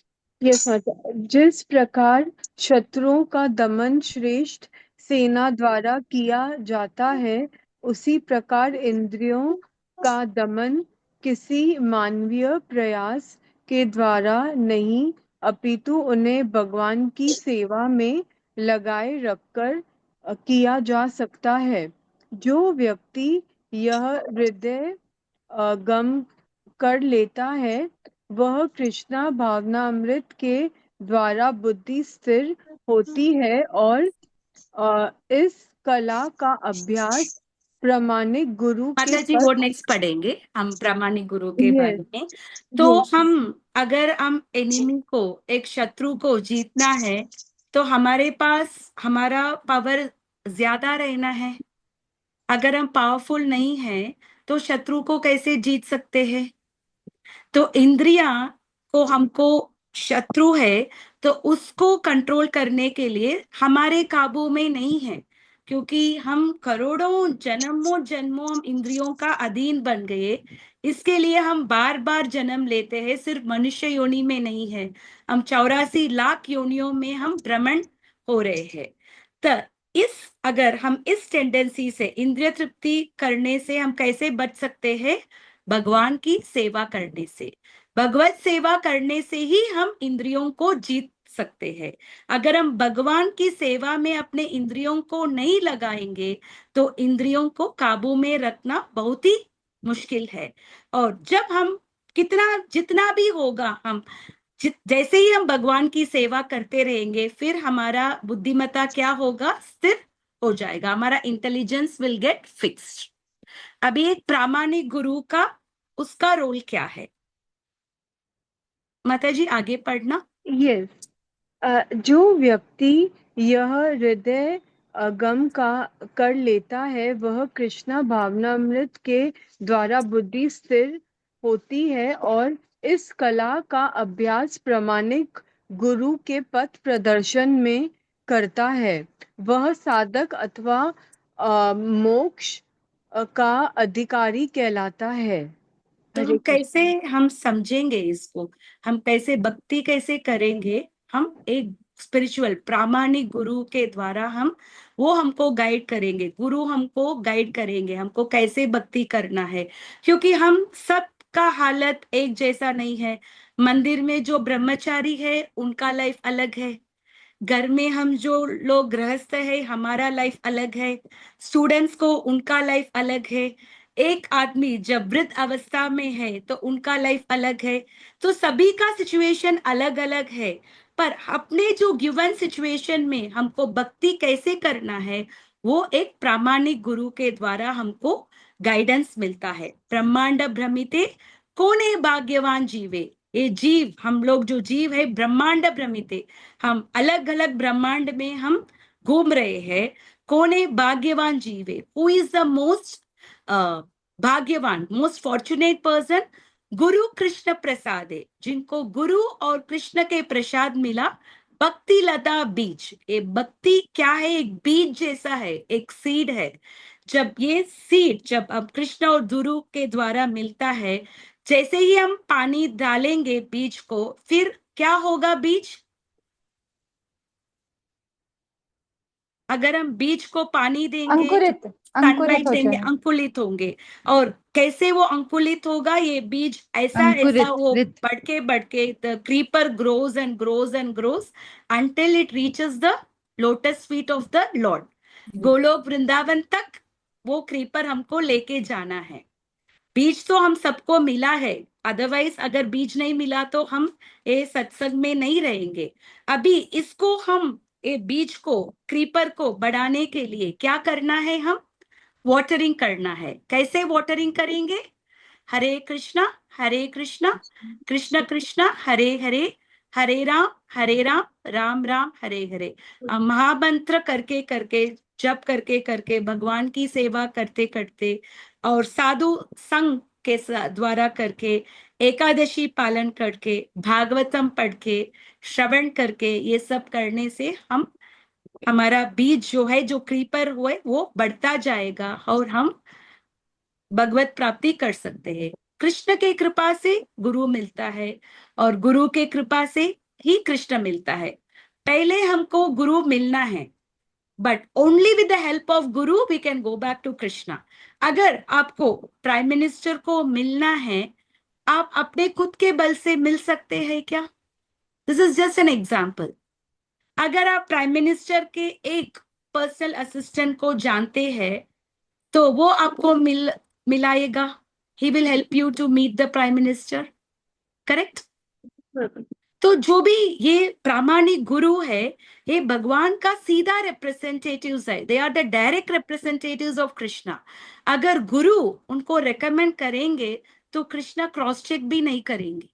यस माता। जिस प्रकार शत्रुओं का दमन श्रेष्ठ सेना द्वारा किया जाता है, उसी प्रकार इंद्रियों का दमन किसी मानवीय प्रयास के द्वारा नहीं, अपितु उन्हें भगवान की सेवा में लगाए रखकर किया जा सकता है। जो व्यक्ति यह हृदय गम कर लेता है, वह कृष्णा भावनामृत के द्वारा बुद्धि स्थिर होती है और इस कला का अभ्यास प्रामाणिक गुरु के
माता जी वो नेक्स्ट पढ़ेंगे हम प्रामाणिक गुरु के
Yes,
बारे में. तो
yes.
अगर हम एनिमी को, एक शत्रु को जीतना है, तो हमारे पास हमारा पावर ज्यादा रहना है. अगर हम पावरफुल नहीं हैं, तो शत्रु को कैसे जीत सकते हैं? तो इंद्रियां को हमको शत्रु है, तो उसको कंट्रोल करने के लिए हमारे काबू में नहीं है, क्योंकि हम करोड़ों जन्मों हम इंद्रियों का अधीन बन गए. इसके लिए हम बार बार जन्म लेते हैं, सिर्फ मनुष्य योनि में नहीं है, हम 84 लाख योनियों में हम भ्रमण हो रहे हैं. तो अगर हम इस टेंडेंसी से, इंद्रिय तृप्ति करने से हम कैसे बच सकते हैं? भगवान की सेवा करने से. भगवत सेवा करने से ही हम इंद्रियों को जीत सकते हैं. अगर हम भगवान की सेवा में अपने इंद्रियों को नहीं लगाएंगे, तो इंद्रियों को काबू में रखना बहुत ही मुश्किल है. और जब हम जितना भी होगा, हम जैसे ही हम भगवान की सेवा करते रहेंगे, फिर हमारा बुद्धिमत्ता क्या होगा? स्थिर हो जाएगा. हमारा इंटेलिजेंस विल गेट फिक्स्ड. अभी एक प्रामाणिक गुरु का, उसका रोल क्या है? माता जी आगे पढ़ना.
यस, जो व्यक्ति यह हृदय गम का कर लेता है, वह कृष्णा भावनामृत के द्वारा बुद्धि स्थिर होती है और इस कला का अभ्यास प्रामाणिक गुरु के पथ प्रदर्शन में करता है. वह साधक अथवा मोक्ष का अधिकारी कहलाता है.
तो
हरे
हम
कृष्ण.
कैसे हम समझेंगे इसको? हम कैसे भक्ति कैसे करेंगे? हम एक स्पिरिचुअल प्रामाणिक गुरु के द्वारा वो हमको गाइड करेंगे. गुरु हमको गाइड करेंगे, हमको कैसे भक्ति करना है, क्योंकि हम सबका हालत एक जैसा नहीं है. मंदिर में जो ब्रह्मचारी है, उनका लाइफ अलग है. घर में हम जो लोग गृहस्थ है, हमारा लाइफ अलग है. स्टूडेंट्स को उनका लाइफ अलग है. एक आदमी जब वृद्ध अवस्था में है, तो उनका लाइफ अलग है. तो सभी का सिचुएशन अलग अलग है. पर अपने जो गिवन सिचुएशन में हमको भक्ति कैसे करना है, वो एक प्रामाणिक गुरु के द्वारा हमको गाइडेंस मिलता है. ब्रह्मांड भ्रमिते कोने भाग्यवान जीवे. ये जीव, हम लोग जो जीव है, ब्रह्मांड भ्रमिते, हम अलग अलग ब्रह्मांड में हम घूम रहे हैं. कोने भाग्यवान जीवे, हु इज द मोस्ट भाग्यवान, मोस्ट फॉर्चुनेट पर्सन? गुरु कृष्ण प्रसादे, जिनको गुरु और कृष्ण के प्रसाद मिला. भक्ति लता बीज. ये भक्ति क्या है? एक बीज जैसा है, एक सीड है. जब ये सीड, जब अब कृष्ण और गुरु के द्वारा मिलता है, जैसे ही हम पानी डालेंगे बीज को, फिर क्या होगा? बीज, अगर हम बीज को पानी देंगे,
अंकुरित
सनलाइट
हो
देंगे,
जाए.
अंकुलित होंगे. और कैसे वो अंकुलित होगा? ये बीज ऐसा वो बढ़ के the creeper grows and grows and grows until it reaches the lotus feet of the Lord. Golok Vrindavan तक वो क्रीपर हमको लेके जाना है. बीज तो हम सबको मिला है, अदरवाइज अगर बीज नहीं मिला तो हम ये सत्संग में नहीं रहेंगे. अभी इसको हम, ये बीज को, क्रीपर को बढ़ाने के लिए क्या करना है? हम वाटरिंग करना है. कैसे वाटरिंग करेंगे? हरे कृष्णा कृष्ण कृष्ण हरे हरे, हरे राम राम राम हरे हरे। महामंत्र करके करके, जप करके करके, भगवान की सेवा करते करते और साधु संग के द्वारा करके, एकादशी पालन करके, भागवतम पढ़ के, श्रवण करके, ये सब करने से हम हमारा बीज जो है, जो क्रीपर हुए, वो बढ़ता जाएगा और हम भगवत प्राप्ति कर सकते हैं। कृष्ण के कृपा से गुरु मिलता है और गुरु के कृपा से ही कृष्ण मिलता है। पहले हमको गुरु मिलना है, but only with the help of guru we can go back to Krishna. अगर आपको प्राइम मिनिस्टर को मिलना है, आप अपने खुद के बल से मिल सकते हैं क्या? This is just an example. अगर आप प्राइम मिनिस्टर के एक पर्सनल असिस्टेंट को जानते हैं, तो वो आपको मिलाएगा। He will help you to meet the prime minister, correct? तो जो भी ये प्रामाणिक गुरु है, ये भगवान का सीधा रिप्रेजेंटेटिव्स है। They are the direct representatives of Krishna. अगर गुरु उनको रेकमेंड करेंगे तो कृष्णा क्रॉस चेक भी नहीं करेंगे।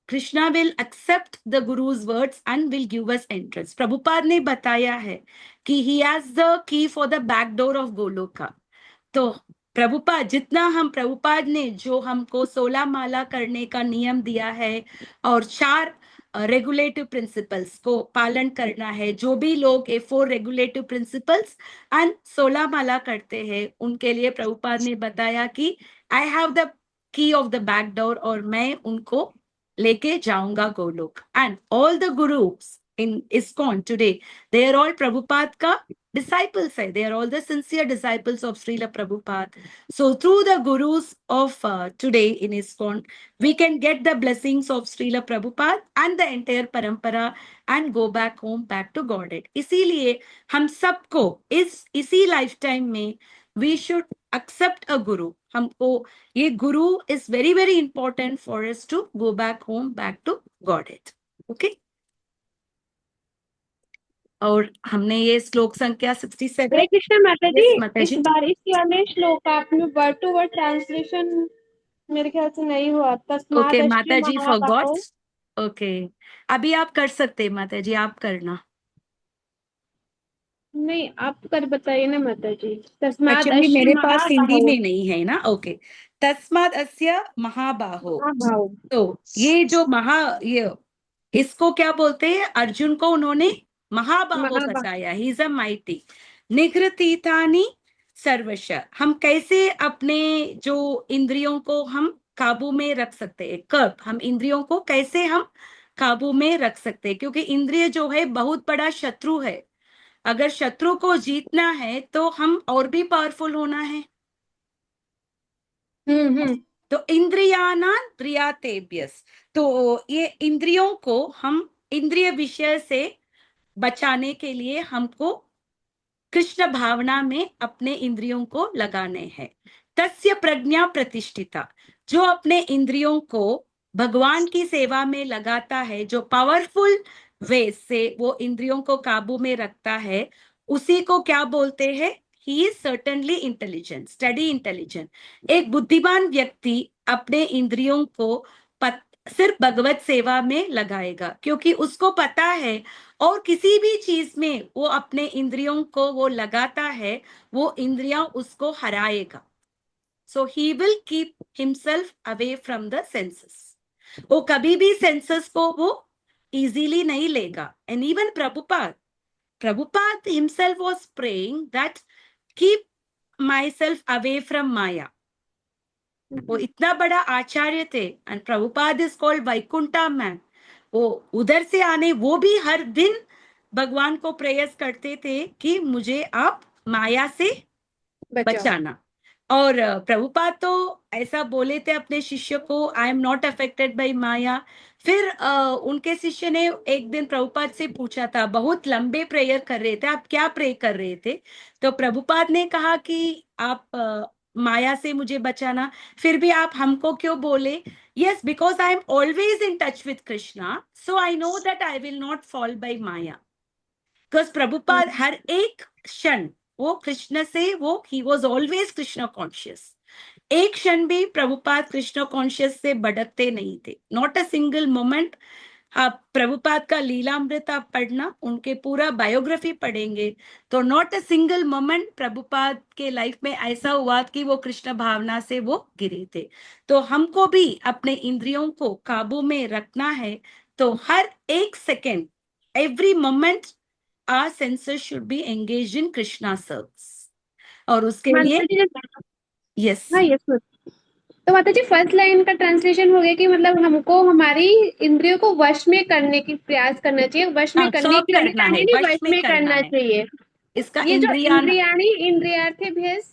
Krishna will accept the guru's words and will give us entrance. Prabhupada ने बताया है कि he has the key for the back door of Goloka. तो प्रभुपाद, जितना हम प्रभुपाद ने जो हमको 16 माला करने का नियम दिया है और 4 रेगुलेटिव प्रिंसिपल्स को पालन करना है, जो भी लोग ये 4 रेगुलेटिव प्रिंसिपल्स एंड 16 माला करते हैं, उनके लिए प्रभुपाद ने बताया कि I have the key of the back door और मैं उनको लेके जाऊंगा Golok. And all the gurus in ISKCON today, they are all Prabhupada ka disciples hai. They are all the sincere disciples of Srila Prabhupada. So through the gurus of today in ISKCON, we can get the blessings of Srila Prabhupada and the entire parampara and go back home, back to Godhead. इसीलिए हम सबको इसी lifetime में we should accept a guru. हमको ये guru is very very important for us to go back home, back to Godhead. Okay? और हमने ये श्लोक संख्या 67।
हरे कृष्ण माता जी,
Yes, माता
इस
जी।
बार इस वाले श्लोक आपने वर्ड टू वर्ड ट्रांसलेशन मेरे ख्याल से नहीं हुआ।
ओके,
तस्मात्
माता जी फॉरगॉट।
महाबाहो।
ओके, अभी आप कर सकते हैं माता जी, आप करना।
नहीं, आप कर बताइए ना माता जी। तस्मात्
एक्चुअली
अस्य
मेरे पास हिंदी
महाबाहो।
में नहीं है ना। ओके, तस्मात् अस्य महाबाहो।
महाबाहो।
तो ये जो ये इसको क्या बोलते हैं? अर्जुन को उन्होंने महाबाहो बताया। He is a mighty. निगृहीतानि सर्वश। हम कैसे अपने जो इंद्रियों को हम काबू में रख सकते हैं? कब हम इंद्रियों को कैसे हम काबू में रख सकते हैं? क्योंकि इंद्रिय जो है बहुत बड़ा शत्रु है। अगर शत्रु को जीतना है तो हम और भी पावरफुल होना है। तो इंद्रियाणां प्रियातेभ्यस्। तो ये इंद्रियों को हम इंद्रिय विषय से बचाने के लिए हमको कृष्ण भावना में अपने इंद्रियों को लगाने हैं। तस्य प्रज्ञा प्रतिष्ठिता। जो अपने इंद्रियों को भगवान की सेवा में लगाता है, जो पावरफुल वे से वो इंद्रियों को काबू में रखता है, उसी को क्या बोलते हैं? He is certainly intelligent, study intelligent. एक बुद्धिमान व्यक्ति अपने इंद्रियों को सिर्फ भगवत सेवा में लगाएगा, क्योंकि उसको पता है और किसी भी चीज में वो अपने इंद्रियों को वो लगाता है, वो इंद्रियां उसको हराएगा। So he will keep himself away from the senses. वो कभी भी सेंसेस को वो इजीली नहीं लेगा। And even Prabhupada himself was praying that keep my self away from maya. वो इतना बड़ा आचार्य थे and Prabhupada is called Vaikuntha man. वो उधर से आने, वो भी हर दिन भगवान को प्रयास करते थे कि मुझे आप माया से बचाना। और प्रभुपाद तो ऐसा बोले थे अपने शिष्य को, I am not affected by maya. फिर उनके शिष्य ने एक दिन प्रभुपाद से पूछा था, बहुत लंबे प्रेयर कर रहे थे, आप क्या प्रे कर रहे थे? तो प्रभुपाद ने कहा कि आप माया से मुझे बचाना। फिर भी आप हमको क्यों बोले? Yes, because I am always in touch with Krishna, so I know that I will not fall by maya. Because Prabhupada हर एक क्षण वो कृष्ण से, वो ही वॉज ऑलवेज कृष्ण कॉन्शियस। एक क्षण भी प्रभुपाद कृष्ण कॉन्शियस से भटकते नहीं थे। नॉट अ सिंगल मोमेंट आप प्रभुपाद का लीलामृत आप पढ़ना, उनके पूरा बायोग्राफी पढ़ेंगे तो not a single moment Prabhupada के लाइफ में ऐसा हुआ कि वो कृष्ण भावना से वो गिरे थे। तो हमको भी अपने इंद्रियों को काबू में रखना है। तो हर एक second, every moment our senses should be engage in Krishna service. और उसके लिए
माता जी
यस,
हाँ यस। तो माता जी फर्स्ट लाइन का ट्रांसलेशन हो गया कि मतलब हमको हमारी इंद्रियों को वश में करने की प्रयास करना चाहिए, वश में करने
सर्व
की
करना है,
नहीं,
वश
वश
में
में
करना
करना
है।
चाहिए।
इसका
ये जो
इंद्रियान
इंद्रियाणी इंद्रियार्थेभ्यस,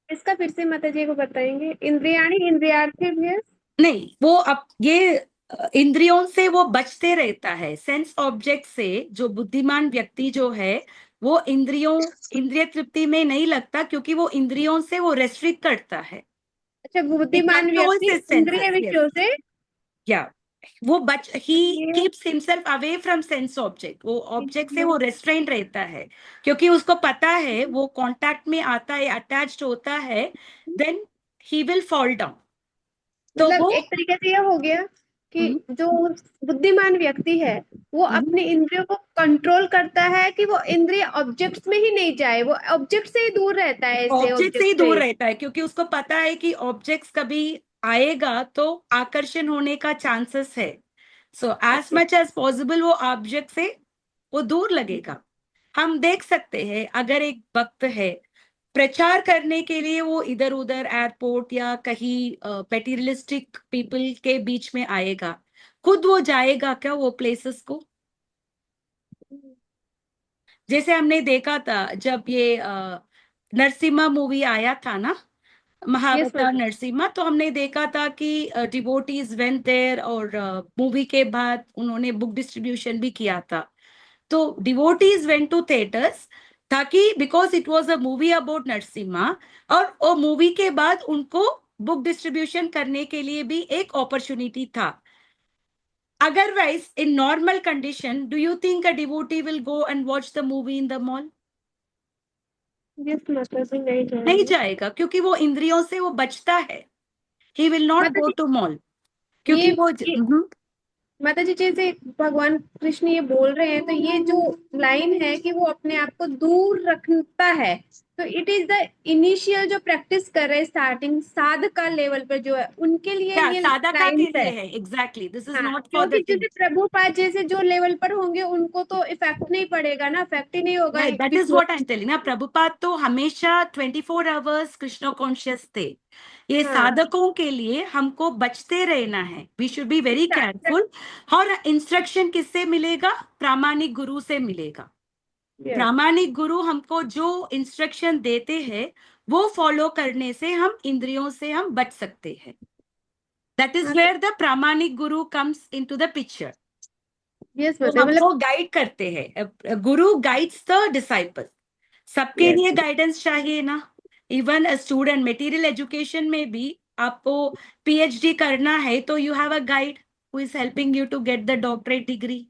इसका फिर से माता जी को बताएंगे। इंद्रियाणी इंद्रियार्थेभ्यस।
नहीं, वो अब ये इंद्रियों से वो बचते रहता है, सेंस ऑब्जेक्ट से। जो बुद्धिमान व्यक्ति जो है वो इंद्रिय तृप्ति में नहीं लगता, क्योंकि वो इंद्रियों से वो रेस्ट्रिक्ट करता है।
अच्छा, बुद्धिमान
कंट्रोल्स
व्यक्ति
हिज
इंद्रिय
सेंसेस, यस,
विषयों से
या वो ही
ये
keeps himself away from sense object. वो ऑब्जेक्ट से वो रेस्ट्रेंट रहता है, क्योंकि उसको पता है वो कांटेक्ट में आता है, अटैच्ड होता है, then he will fall down. तो
मतलब
वो
एक तरीके से यह हो गया कि
हम्म,
जो बुद्धिमान व्यक्ति है वो
हम्म,
अपने इंद्रियों को कंट्रोल करता है कि वो इंद्रिय ऑब्जेक्ट्स में ही नहीं जाए, वो ऑब्जेक्ट से ही दूर रहता है, ऐसे
ऑब्जेक्ट से ही
ऑब्जेक्ट से।
दूर रहता है, क्योंकि उसको पता है कि ऑब्जेक्ट्स कभी आएगा तो आकर्षण होने का चांसेस है। So as much as possible वो ऑब्जेक्ट से वो दूर लगेगा। हम देख सकते हैं, अगर एक भक्त है, प्रचार करने के लिए वो इधर उधर एयरपोर्ट या कहीं पेटीरियलिस्टिक पीपल के बीच में आएगा, खुद वो जाएगा क्या वो प्लेसेस को? जैसे हमने देखा था जब ये नरसिम्हा मूवी आया था ना,
यस
महावतार
मैम।
नरसिम्हा, तो हमने देखा था कि डिवोटीज वेंट देयर, और मूवी के बाद उन्होंने बुक डिस्ट्रीब्यूशन भी किया था। तो डिवोटीज वेंट टू थिएटर्स ताकि, because it was a movie about Narasimha, और वो मूवी के बाद उनको बुक डिस्ट्रीब्यूशन करने के लिए भी एक अपॉर्चुनिटी था। Otherwise, in normal condition, do you think a devotee will go and watch the movie in the mall?
Yes माता जी, नहीं
नहीं
जाएंगे।
जाएगा, क्योंकि वो इंद्रियों से वो बचता है। He will not
माता
go
जी
to mall, क्योंकि
ये
वो
ये माता जी जैसे भगवान कृष्ण ये बोल रहे हैं, तो ये जो लाइन है कि वो अपने आप को दूर रखता है, तो इट इज द इनिशियल जो प्रैक्टिस कर रहे हैं स्टार्टिंग साधक का लेवल पर जो है उनके लिए
क्या
ये
साधका के
लाइन्स है।
लिए है, एग्जैक्टली, दिस इज
हाँ,
नॉट फॉर
क्योंकि
द थिंग।
जैसे प्रभुपाद जैसे जो लेवल पर होंगे उनको तो इफेक्ट नहीं पड़ेगा ना, इफेक्ट ही नहीं होगा
दैट इज
किसी
व्हाट आई
और।
एम टेलिंग ना, प्रभुपाद तो हमेशा 24 आवर्स कृष्ण कॉन्शियस थे। ये
हाँ
साधकों के लिए हमको बचते रहना है, we should be very careful. और इंस्ट्रक्शन किससे मिलेगा? प्रामाणिक गुरु से मिलेगा।
यस।
प्रामाणिक गुरु हमको जो इंस्ट्रक्शन देते हैं वो फॉलो करने से हम इंद्रियों से हम बच सकते हैं। दैट इज
हाँ
वेयर द प्रामाणिक guru comes into the picture.
Yes
वो
मतलब
हमको गाइड करते हैं, गुरु गाइड्स द डिसाइपल। सबके
यस।
लिए गाइडेंस चाहिए ना। Even a student, material education में भी आपको पीएचडी करना है तो you have a guide who is helping you to get the doctorate degree.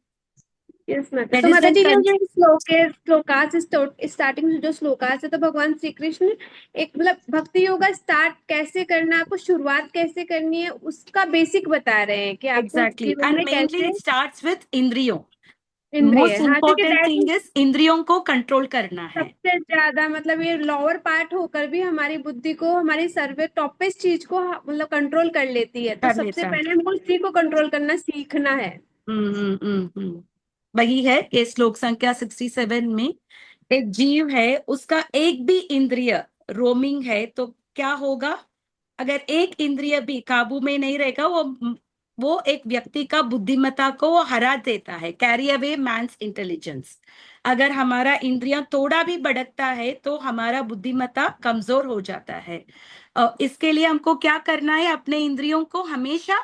Yes माता,
दैट
तो
इज
माता
द
जी ये जो श्लोक है, श्लोकास स्टार्टिंग जो श्लोकास है, तो भगवान श्री कृष्ण एक मतलब भक्ति योगा स्टार्ट कैसे करना, आपको शुरुआत कैसे करनी है उसका बेसिक बता रहे हैं कि आपको
एग्जैक्टली,
जीवन
एंड
में
मेनली
कैसे
इट स्टार्ट्स विथ इंद्रियों।
इंद्रिय,
मोस्ट
हाँ क्योंकि
important
that
thing
is
is इंद्रियों को कंट्रोल करना है।
सबसे ज्यादा मतलब ये लोअर पार्ट होकर भी हमारी बुद्धि को, हमारी सर्वे टॉपेस्ट चीज को मतलब कंट्रोल कर लेती है, तो
कर
सबसे
लेता है।
पहले हमको इसी को कंट्रोल करना सीखना है।
वही है, ये श्लोक संख्या 67 में, एक जीव है, उसका एक भी इंद्रिय रोमिंग है तो क्या होगा? अगर एक इंद्रिय भी काबू में नहीं रहेगा, वो एक व्यक्ति का बुद्धिमत्ता को वो हरा देता है, कैरी अवे मैन्स इंटेलिजेंस। अगर हमारा इंद्रिय थोड़ा भी भटकता है तो हमारा बुद्धिमत्ता कमजोर हो जाता है। इसके लिए हमको क्या करना है? अपने इंद्रियों को हमेशा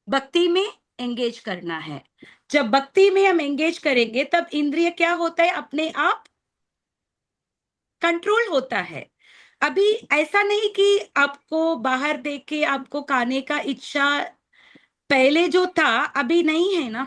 भक्ति में एंगेज करना है। जब भक्ति में हम एंगेज करेंगे तब इंद्रिय क्या होता है? अपने आप कंट्रोल होता है। अभी ऐसा नहीं कि आपको बाहर देख के आपको खाने का इच्छा पहले जो था अभी नहीं है ना।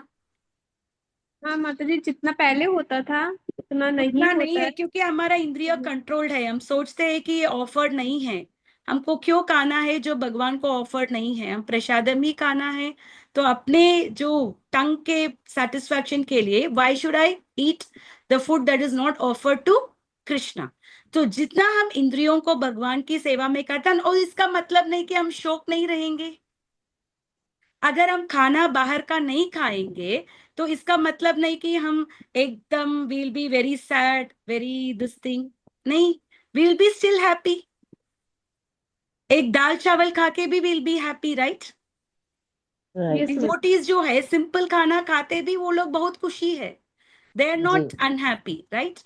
हाँ माता जी, जितना पहले होता था उतना नहीं
उतना नहीं
होता
है,
है।
क्योंकि हमारा इंद्रिय कंट्रोल्ड है। हम सोचते हैं कि ये ऑफर्ड नहीं है, हमको क्यों खाना है जो भगवान को ऑफर नहीं है, हम प्रसादम ही खाना है। तो अपने जो टंग के सेटिस्फैक्शन के लिए why should I eat the food that is not offered to Krishna. तो जितना हम इंद्रियों को भगवान की सेवा में करते हैं, और इसका मतलब नहीं कि हम शौक नहीं रहेंगे। अगर हम खाना बाहर का नहीं खाएंगे तो इसका मतलब नहीं कि हम एकदम will be very sad, very this thing, नहीं, विल बी स्टिल हैप्पी। एक दाल चावल खा के भी will be happy, right?
Right.
Devotees जो है सिंपल खाना खाते भी वो लोग बहुत खुशी है, they R
G.
Not unhappy, right?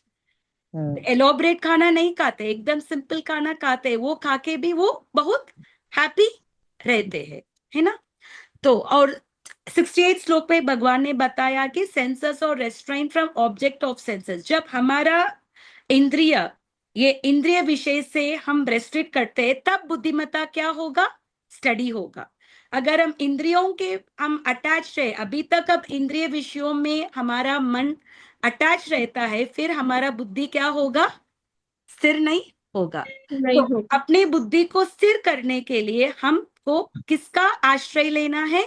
Hmm.
Elaborate खाना नहीं खाते, एकदम सिंपल खाना खाते, वो खा के भी वो बहुत हैप्पी रहते हैं, है ना? तो और 68 श्लोक में भगवान ने बताया कि सेंसस और restrain from object of census, जब हमारा इंद्रिय, ये इंद्रिय विषय से हम रेस्ट्रिक्ट करते हैं तब बुद्धिमत्ता क्या होगा? स्टडी होगा। अगर हम इंद्रियों के हम अटैच रहे, अभी तक अब इंद्रिय विषयों में हमारा मन अटैच रहता है, फिर हमारा बुद्धि क्या होगा? स्थिर नहीं होगा।
नहीं
तो
होगा।
अपने बुद्धि को स्थिर करने के लिए हमको किसका आश्रय लेना है?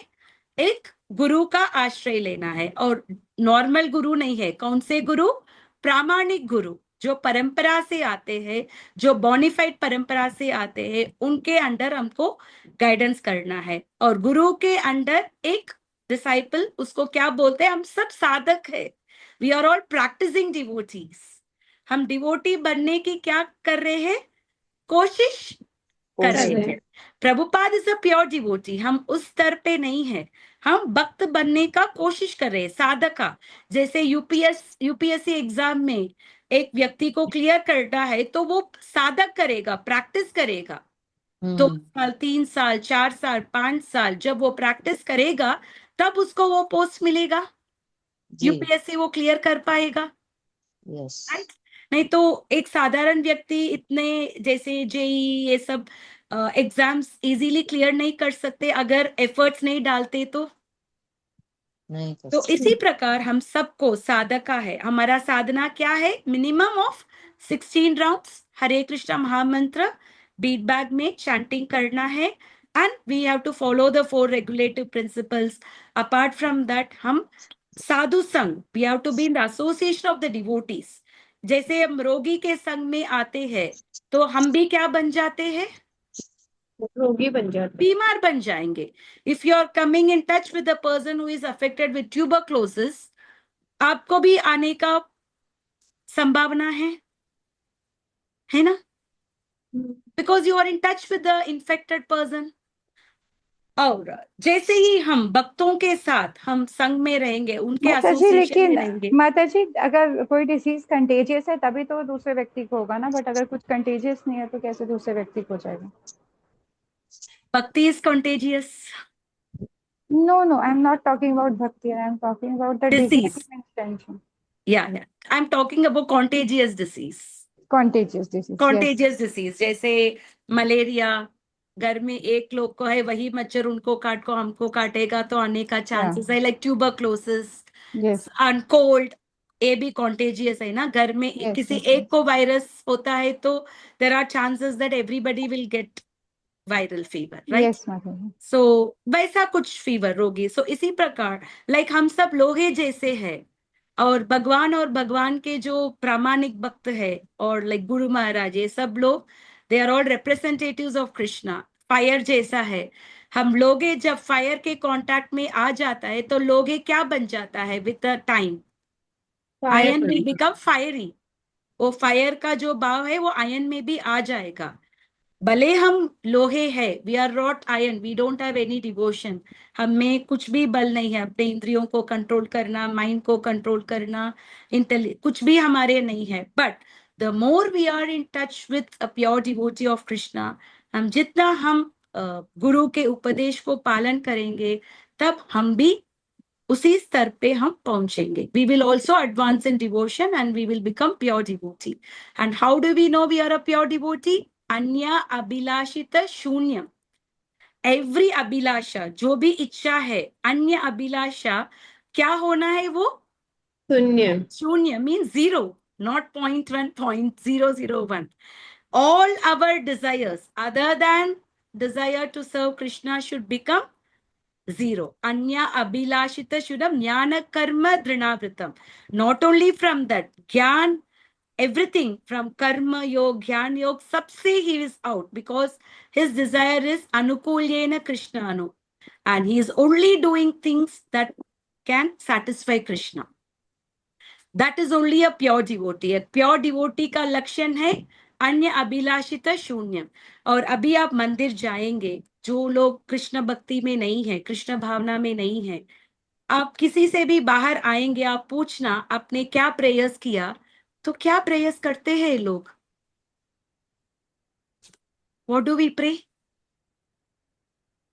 एक गुरु का आश्रय लेना है, और नॉर्मल गुरु नहीं है। कौन से गुरु? प्रामाणिक गुरु, जो परंपरा से आते हैं, जो बोनिफाइड परंपरा से आते हैं, उनके अंडर हमको गाइडेंस करना है। और गुरु के अंडर एक डिसाइपल, उसको क्या बोलते हैं? हम सब साधक है, we are all practising devotees. हम डिवोटी बनने की क्या कर रहे हैं? कोशिश कर रहे
कोशिश।
हैं। Prabhupada is a pure devotee, हम उस स्तर पे नहीं है, हम भक्त बनने का कोशिश कर रहे हैं, साधका। जैसे यूपीएससी एग्जाम में एक व्यक्ति को क्लियर करना है तो वो साधक करेगा, प्रैक्टिस करेगा। 2 साल, 3 साल, 4 साल, 5 साल जब वो प्रैक्टिस करेगा तब उसको वो पोस्ट मिलेगा,
जी।
यूपीएससी वो क्लियर कर पाएगा,
यस।
राइट? नहीं तो एक साधारण व्यक्ति इतने जैसे जेई ये सब एग्जाम्स इजीली क्लियर नहीं कर सकते अगर एफर्ट्स नहीं डालते।
नहीं कर
तो
सकते।
इसी प्रकार हम सबको साधका है, हमारा साधना क्या है? Minimum of 16 rounds Hare Krishna महामंत्र बीट बैग में चैंटिंग करना है, and we have to follow the 4 regulative principles. Apart from that हम साधु संग, we have to be in the association of the devotees. जैसे हम रोगी के संग में आते हैं तो हम भी क्या बन जाते हैं?
रोगी बन जाते हैं।
बीमार बन जाएंगे। If you are coming in touch with the person who is affected with tuberculosis, आपको भी आने का संभावना है ना? Because you are in touch with the infected person. और जैसे ही हम भक्तों के साथ हम संग में रहेंगे, उनके
माता जी
एसोसिएशन में
लेकिन
रहेंगे।
माता जी अगर कोई डिसीज कंटेजियस है तभी तो दूसरे व्यक्ति को होगा ना, बट अगर कुछ कंटेजियस नहीं है तो कैसे दूसरे व्यक्ति को हो जाएगा?
भक्ति is contagious.
No, no, I'm not talking about bhakti. I'm talking about the disease
Disease.
extension.
Yeah. I'm talking about contagious disease.
Contagious disease. Yes.
Contagious disease, जैसे मलेरिया, घर में एक लोग को है, वही मच्छर उनको काट को हमको काटेगा तो आने का चांसेस है। Like tuberculosis
Yes.
And cold, ये भी कॉन्टेजियस है ना। घर में
Yes.
किसी
Yes.
एक को वायरस होता है तो there are chances that everybody will get viral fever, right?
Yes, माता जी.
सो वैसा कुछ फीवर रोगी। सो इसी प्रकार लाइक हम सब लोहे जैसे हैं, और भगवान के जो प्रामाणिक भक्त है और लाइक गुरु महाराज, ये सब लोग they are all representatives of Krishna. Fire जैसा है, हम लोग जब फायर के कांटेक्ट में आ जाता है तो लोग क्या बन जाता है? With the time ion will become fiery. वो फायर का जो भाव है वो आयन में भी आ जाएगा। भले हम लोहे है, we are wrought iron, we don't have any devotion, हमें कुछ भी बल नहीं है अपने इंद्रियों को कंट्रोल करना, माइंड को कंट्रोल करना, कुछ भी हमारे नहीं है। But the more we are in touch with a pure devotee of Krishna, हम जितना हम गुरु के उपदेश को पालन करेंगे तब हम भी उसी स्तर पे हम पहुंचेंगे। We will also advance in devotion and we will become pure devotee. And how do we know we are a pure devotee? अन्य अभिलाषित शून्य। एवरी अभिलाषा, जो भी इच्छा है, अन्य अभिलाषा क्या होना है? वो
शून्य।
शून्य mean 0, not 0.1, 0.001। all our desires other than desire to serve Krishna should become zero. Anya abhilashita shudam jnana karma drinavritam. Not only from that, gyan, everything from karma yoga, gyan yoga, sabse he is out because his desire is anukulyena Krishna anu. And he is only doing things that can satisfy Krishna. That is only a pure devotee. A pure devotee का लक्षण है अन्य अभिलाषित शून्यम. और अभी आप मंदिर जाएंगे, जो लोग कृष्ण भक्ति में नहीं है, कृष्ण भावना में नहीं है, आप किसी से भी बाहर आएंगे, आप पूछना आपने क्या प्रेयर्स किया, तो क्या प्रेयर्स करते हैं लोग? What do we pray?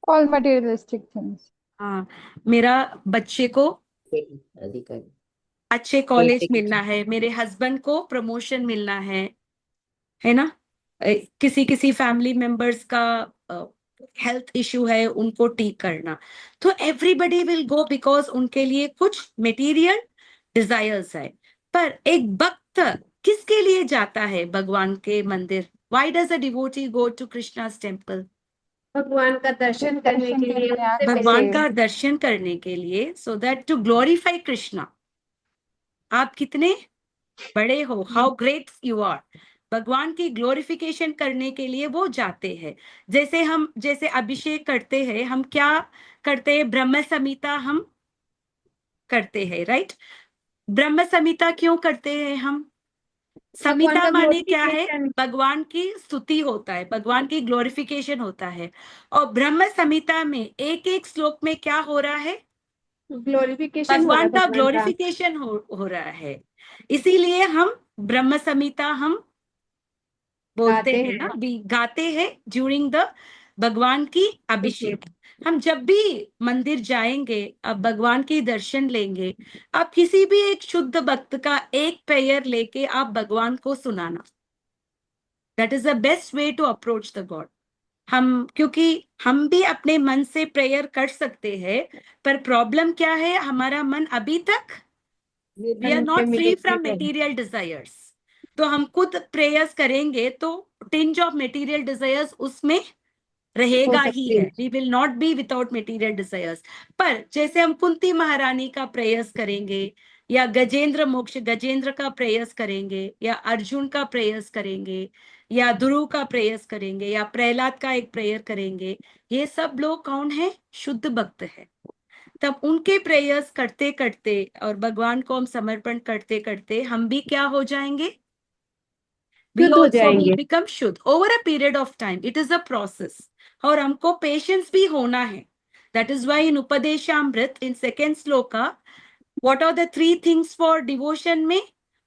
All materialistic things.
हाँ, मेरा बच्चे को
अधिकारी
अच्छे कॉलेज मिलना है, मेरे हस्बैंड को प्रमोशन मिलना है ना? किसी किसी फैमिली मेंबर्स का हेल्थ इशू है, उनको ठीक करना. तो एवरीबडी विल गो बिकॉज उनके लिए कुछ मटेरियल डिजायर्स है. पर एक भक्त किसके लिए जाता है भगवान के मंदिर? Why does a devotee go to Krishna's temple?
भगवान का दर्शन करने के लिए, उनसे
भगवान
मिलने।
का दर्शन करने के लिए, so that to glorify Krishna. आप कितने बड़े हो, हाउ ग्रेट यू आर. भगवान की ग्लोरिफिकेशन करने के लिए वो जाते हैं. जैसे अभिषेक करते हैं, हम क्या करते हैं? ब्रह्म संहिता हम करते हैं, राइट? ब्रह्म संहिता क्यों करते हैं हम? संहिता माने क्या है? भगवान की स्तुति होता है, भगवान की ग्लोरिफिकेशन होता है. और ब्रह्म संहिता में एक एक श्लोक में क्या हो रहा है?
ग्लोरिफिकेशन
भगवान का ग्लोरिफिकेशन हो रहा है. इसीलिए हम ब्रह्म संहिता हम बोलते हैं ना, भी गाते हैं ड्यूरिंग द भगवान की अभिषेक. हम जब भी मंदिर जाएंगे, अब भगवान की दर्शन लेंगे, आप किसी भी एक शुद्ध भक्त का एक प्रेयर लेके आप भगवान को सुनाना. That is the best way to approach the God. क्योंकि हम भी अपने मन से प्रेयर कर सकते हैं, पर प्रॉब्लम क्या है? हमारा मन अभी तक we are not free from material desires. तो हम खुद प्रेयर्स करेंगे तो टिंज ऑफ मटेरियल डिजायर्स उसमें रहेगा ही है. We will not be without material desires. पर जैसे हम कुंती महारानी का प्रेयर्स करेंगे, या गजेंद्र मोक्ष गजेंद्र का प्रेयर्स करेंगे, या अर्जुन का प्रेयर्स करेंगे, या ध्रुव का प्रेयर्स करेंगे, या प्रहलाद का एक प्रेयर करेंगे, ये सब लोग कौन है? शुद्ध भक्त है. तब उनके प्रेयर्स करते करते और भगवान को हम समर्पण करते करते हम भी क्या हो जाएंगे? We also will become शुद्ध over a period of time. It is a process. और हमको पेशेंस भी होना है. That is why in Upadeshamrit in second sloka, what are the three things for devotion में?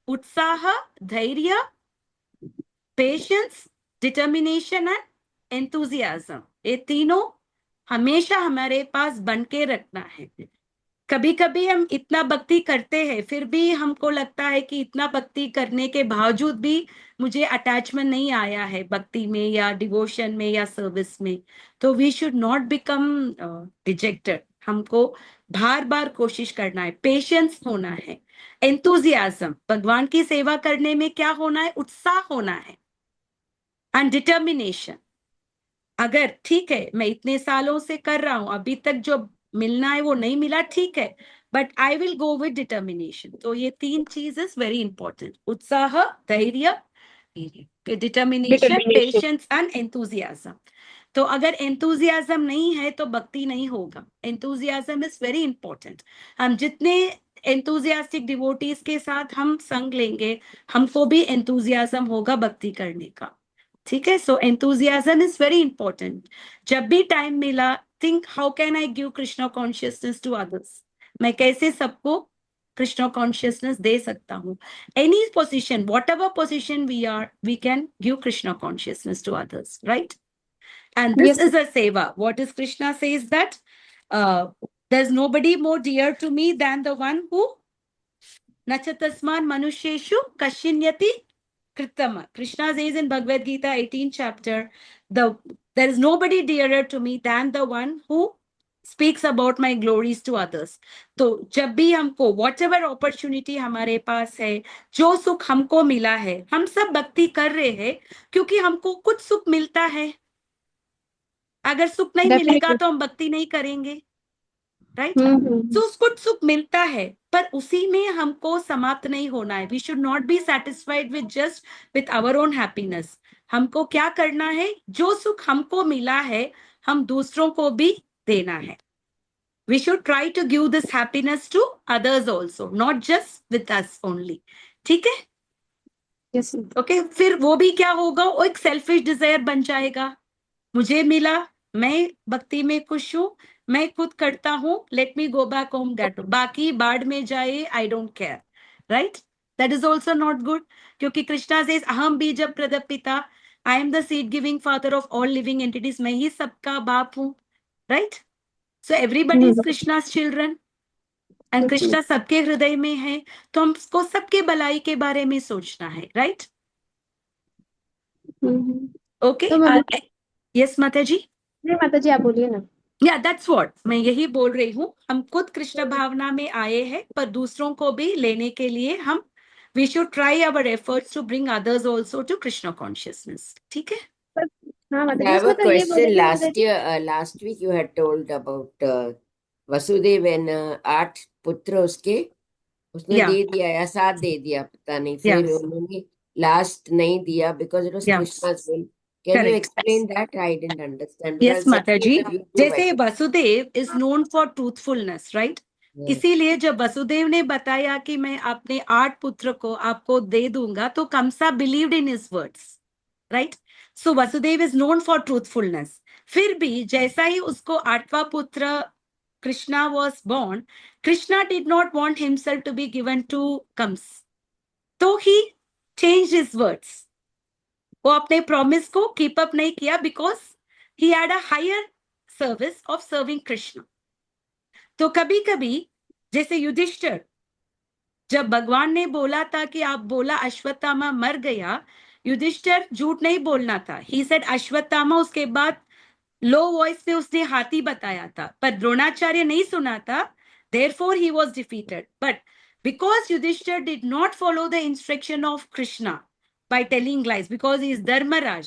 उत्साह, धैर्य, patience, determination and enthusiasm. ये तीनों हमेशा हमारे पास बन के रखना है. कभी कभी हम इतना भक्ति करते हैं, फिर भी हमको लगता है कि इतना भक्ति करने के बावजूद भी मुझे अटैचमेंट नहीं आया है भक्ति में, या डिवोशन में, या सर्विस में. तो we should not become dejected. हमको बार बार कोशिश करना है, पेशेंस होना है, एंथुजियाज्म. भगवान की सेवा करने में क्या होना है? उत्साह होना है, एंड डिटर्मिनेशन. अगर ठीक है, मैं इतने सालों से कर रहा हूं, अभी तक जो मिलना है वो नहीं मिला, ठीक है, but I will go with determination. तो ये तीन चीज इज वेरी इंपॉर्टेंट. उत्साह, धैर्य, डिटर्मिनेशन, पेशेंस एंड एंथुजियाज्म. तो अगर एंथुजियाज्म नहीं है तो भक्ति नहीं होगा. Enthusiasm is very important. हम जितने एंथुजियास्टिक डिवोटीज के साथ हम संग लेंगे, हमको भी एंथुजियाज्म होगा भक्ति करने का. ठीक है? So enthusiasm is very important. जब भी टाइम मिला, think how can I give Krishna consciousness to others. मैं कैसे सबको कृष्णा कॉन्शियसनेस दे सकता हूँ. Any position, whatever position we are, we can give Krishna consciousness to others, right? And this is a seva. What is Krishna says that there's nobody more dear to me than the one who nachatasman manusheshu kashinyati kritama. Krishna says in Bhagavad Gita 18th chapter, there is nobody dearer to me than the one who speaks about my glories to others. तो जब भी हमको whatever opportunity हमारे पास है, जो सुख हमको मिला है, हम सब भक्ति कर रहे हैं क्योंकि हमको कुछ सुख मिलता है. अगर सुख नहीं मिलेगा
Definitely.
तो हम भक्ति नहीं करेंगे, राइट?
हम्म
तो कुछ सुख मिलता है, पर उसी में हमको समाप्त नहीं होना है. We should not be satisfied with just with our own happiness. हमको क्या करना है? जो सुख हमको मिला है, हम दूसरों को भी देना है. We should try to give this happiness to others also, not just with us only. ठीक है?
Yes.
ओके, फिर वो भी क्या होगा? वो एक सेल्फिश डिजायर बन जाएगा. मुझे मिला, मैं भक्ति में खुश हूं, मैं खुद करता हूं, let me go back home get, बाकी बाढ़ में जाए, I don't care, right? That is also not good, क्योंकि कृष्णा सेज अहम बीज प्रदपिता, I am the seed giving father of all living entities. मैं ही सबका बाप हूं, right? So everybody is Krishna's children and Krishna सबके हृदय में है. तो हमको सबके भलाई के बारे में सोचना है, राइट? ओके,
तो
यस माता जी.
नहीं माता जी, आप बोलिए ना.
या दैट्स व्हाट मैं यही बोल रही हूँ. हम खुद कृष्ण भावना में आए हैं, पर दूसरों को भी लेने के लिए हम we should try our efforts to bring others also to Krishna consciousness. ठीक है?
हाँ माता
I
जी,
have
इसमें
a
तो ये
question.
बोलेंगे माता जी.
Last week you had told about Vasudev and 8 पुत्र उसने
Yeah.
दे दिया या 7 दे दिया, पता नहीं.
Yeah.
फिर उन्होंने लास्ट नहीं दिया because it was
Yeah.
Krishna's will. Can you
Correct.
explain that? I didn't understand.
Yes,
Because
माता जी.
on YouTube
जैसे
I-
Vasudev is known for truthfulness, right?
Yes.
इसीलिए जब वसुदेव ने बताया कि मैं अपने 8 पुत्र को आपको दे दूंगा, तो Kamsa believed in his words, right? So Vasudeva is known for truthfulness. फिर भी जैसा ही उसको 8वां पुत्र Krishna was born, Krishna did not want himself to be given to Kams. तो he changed his words. वो अपने प्रॉमिस को कीप अप नहीं किया because he had a higher service of serving Krishna. तो कभी कभी जैसे युधिष्ठिर, जब भगवान ने बोला था कि आप बोला अश्वत्थामा मर गया, युधिष्ठिर झूठ नहीं बोलना था. He said Ashwatthama. उसके बाद लो वॉइस में उसने हाथी बताया था, पर द्रोणाचार्य नहीं सुना था. Therefore he was defeated. But because Yudhishthir did not follow the instruction of Krishna by telling lies, because he is Dharmaraj,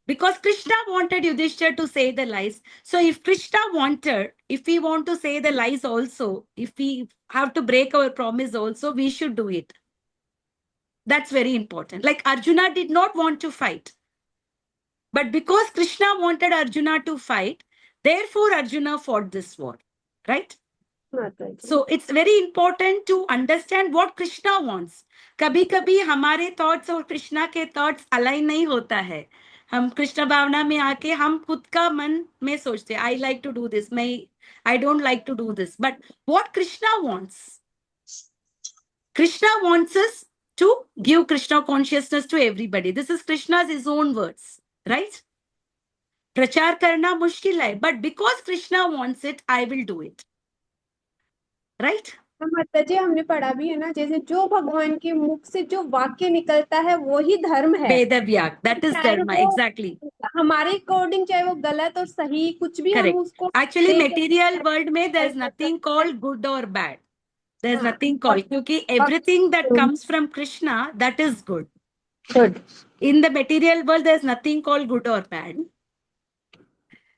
because Krishna wanted Yudhishthir to say the lies. So if Krishna wanted, if we want to say the lies also, if we have to break our promise also, we should do it. That's very important. Like Arjuna did not want to fight. But because Krishna wanted Arjuna to fight, therefore Arjuna fought this war, right?
माता जी.
So it's very important to understand what Krishna wants. कभी कभी हमारे thoughts और कृष्णा के thoughts align नहीं होता है. हम कृष्ण भावना में आके हम खुद का मन में सोचते हैं, I like to do this, मैं I don't like to do this. But what Krishna wants, Krishna wants us to give Krishna consciousness to everybody. This is Krishna's his own words, right? प्रचार करना मुश्किल है, but because Krishna wants it, I will do it. Right?
तो माता जी, हमने पढ़ा भी है ना, जैसे जो भगवान के मुख से जो वाक्य निकलता है वही धर्म है.
वेद व्याग, that is
चाहे
dharma,
वो
exactly.
हमारे अकॉर्डिंग, चाहे वो गलत और सही कुछ भी हम
Correct.
उसको
Actually,
देख
material
सकते
world में there is nothing called good or bad. There is
हाँ.
nothing called, क्योंकि everything that comes from Krishna, that is good.
Good.
In the material world, there is nothing called good or bad.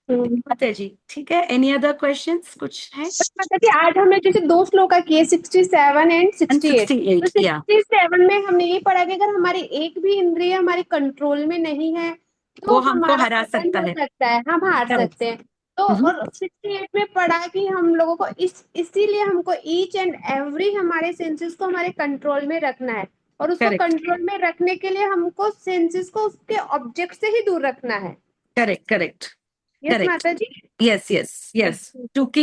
माता जी, ठीक है? Any other questions? कुछ है?
माता जी, आज हमने जैसे 2 श्लोका किए, 67 एंड 68.
68,
तो
yeah.
67 में हमने ये पढ़ा कि अगर हमारी एक भी इंद्रिय हमारे कंट्रोल में नहीं है तो
वो हमको
हमारा
हरा
पतन
सकता
हो
है.
सकता है, हम हार
Correct.
सकते हैं. तो
Mhm.
और 68 में पढ़ा कि हम लोगों को इसीलिए हमको ईच एंड एवरी हमारे सेंसेस को हमारे कंट्रोल में रखना है, और उसको
Correct.
कंट्रोल में रखने के लिए हमको सेंसेस को उसके ऑब्जेक्ट से ही दूर रखना है.
Correct, correct.
Yes
Correct.
माता जी.
Yes, yes, yes. To keep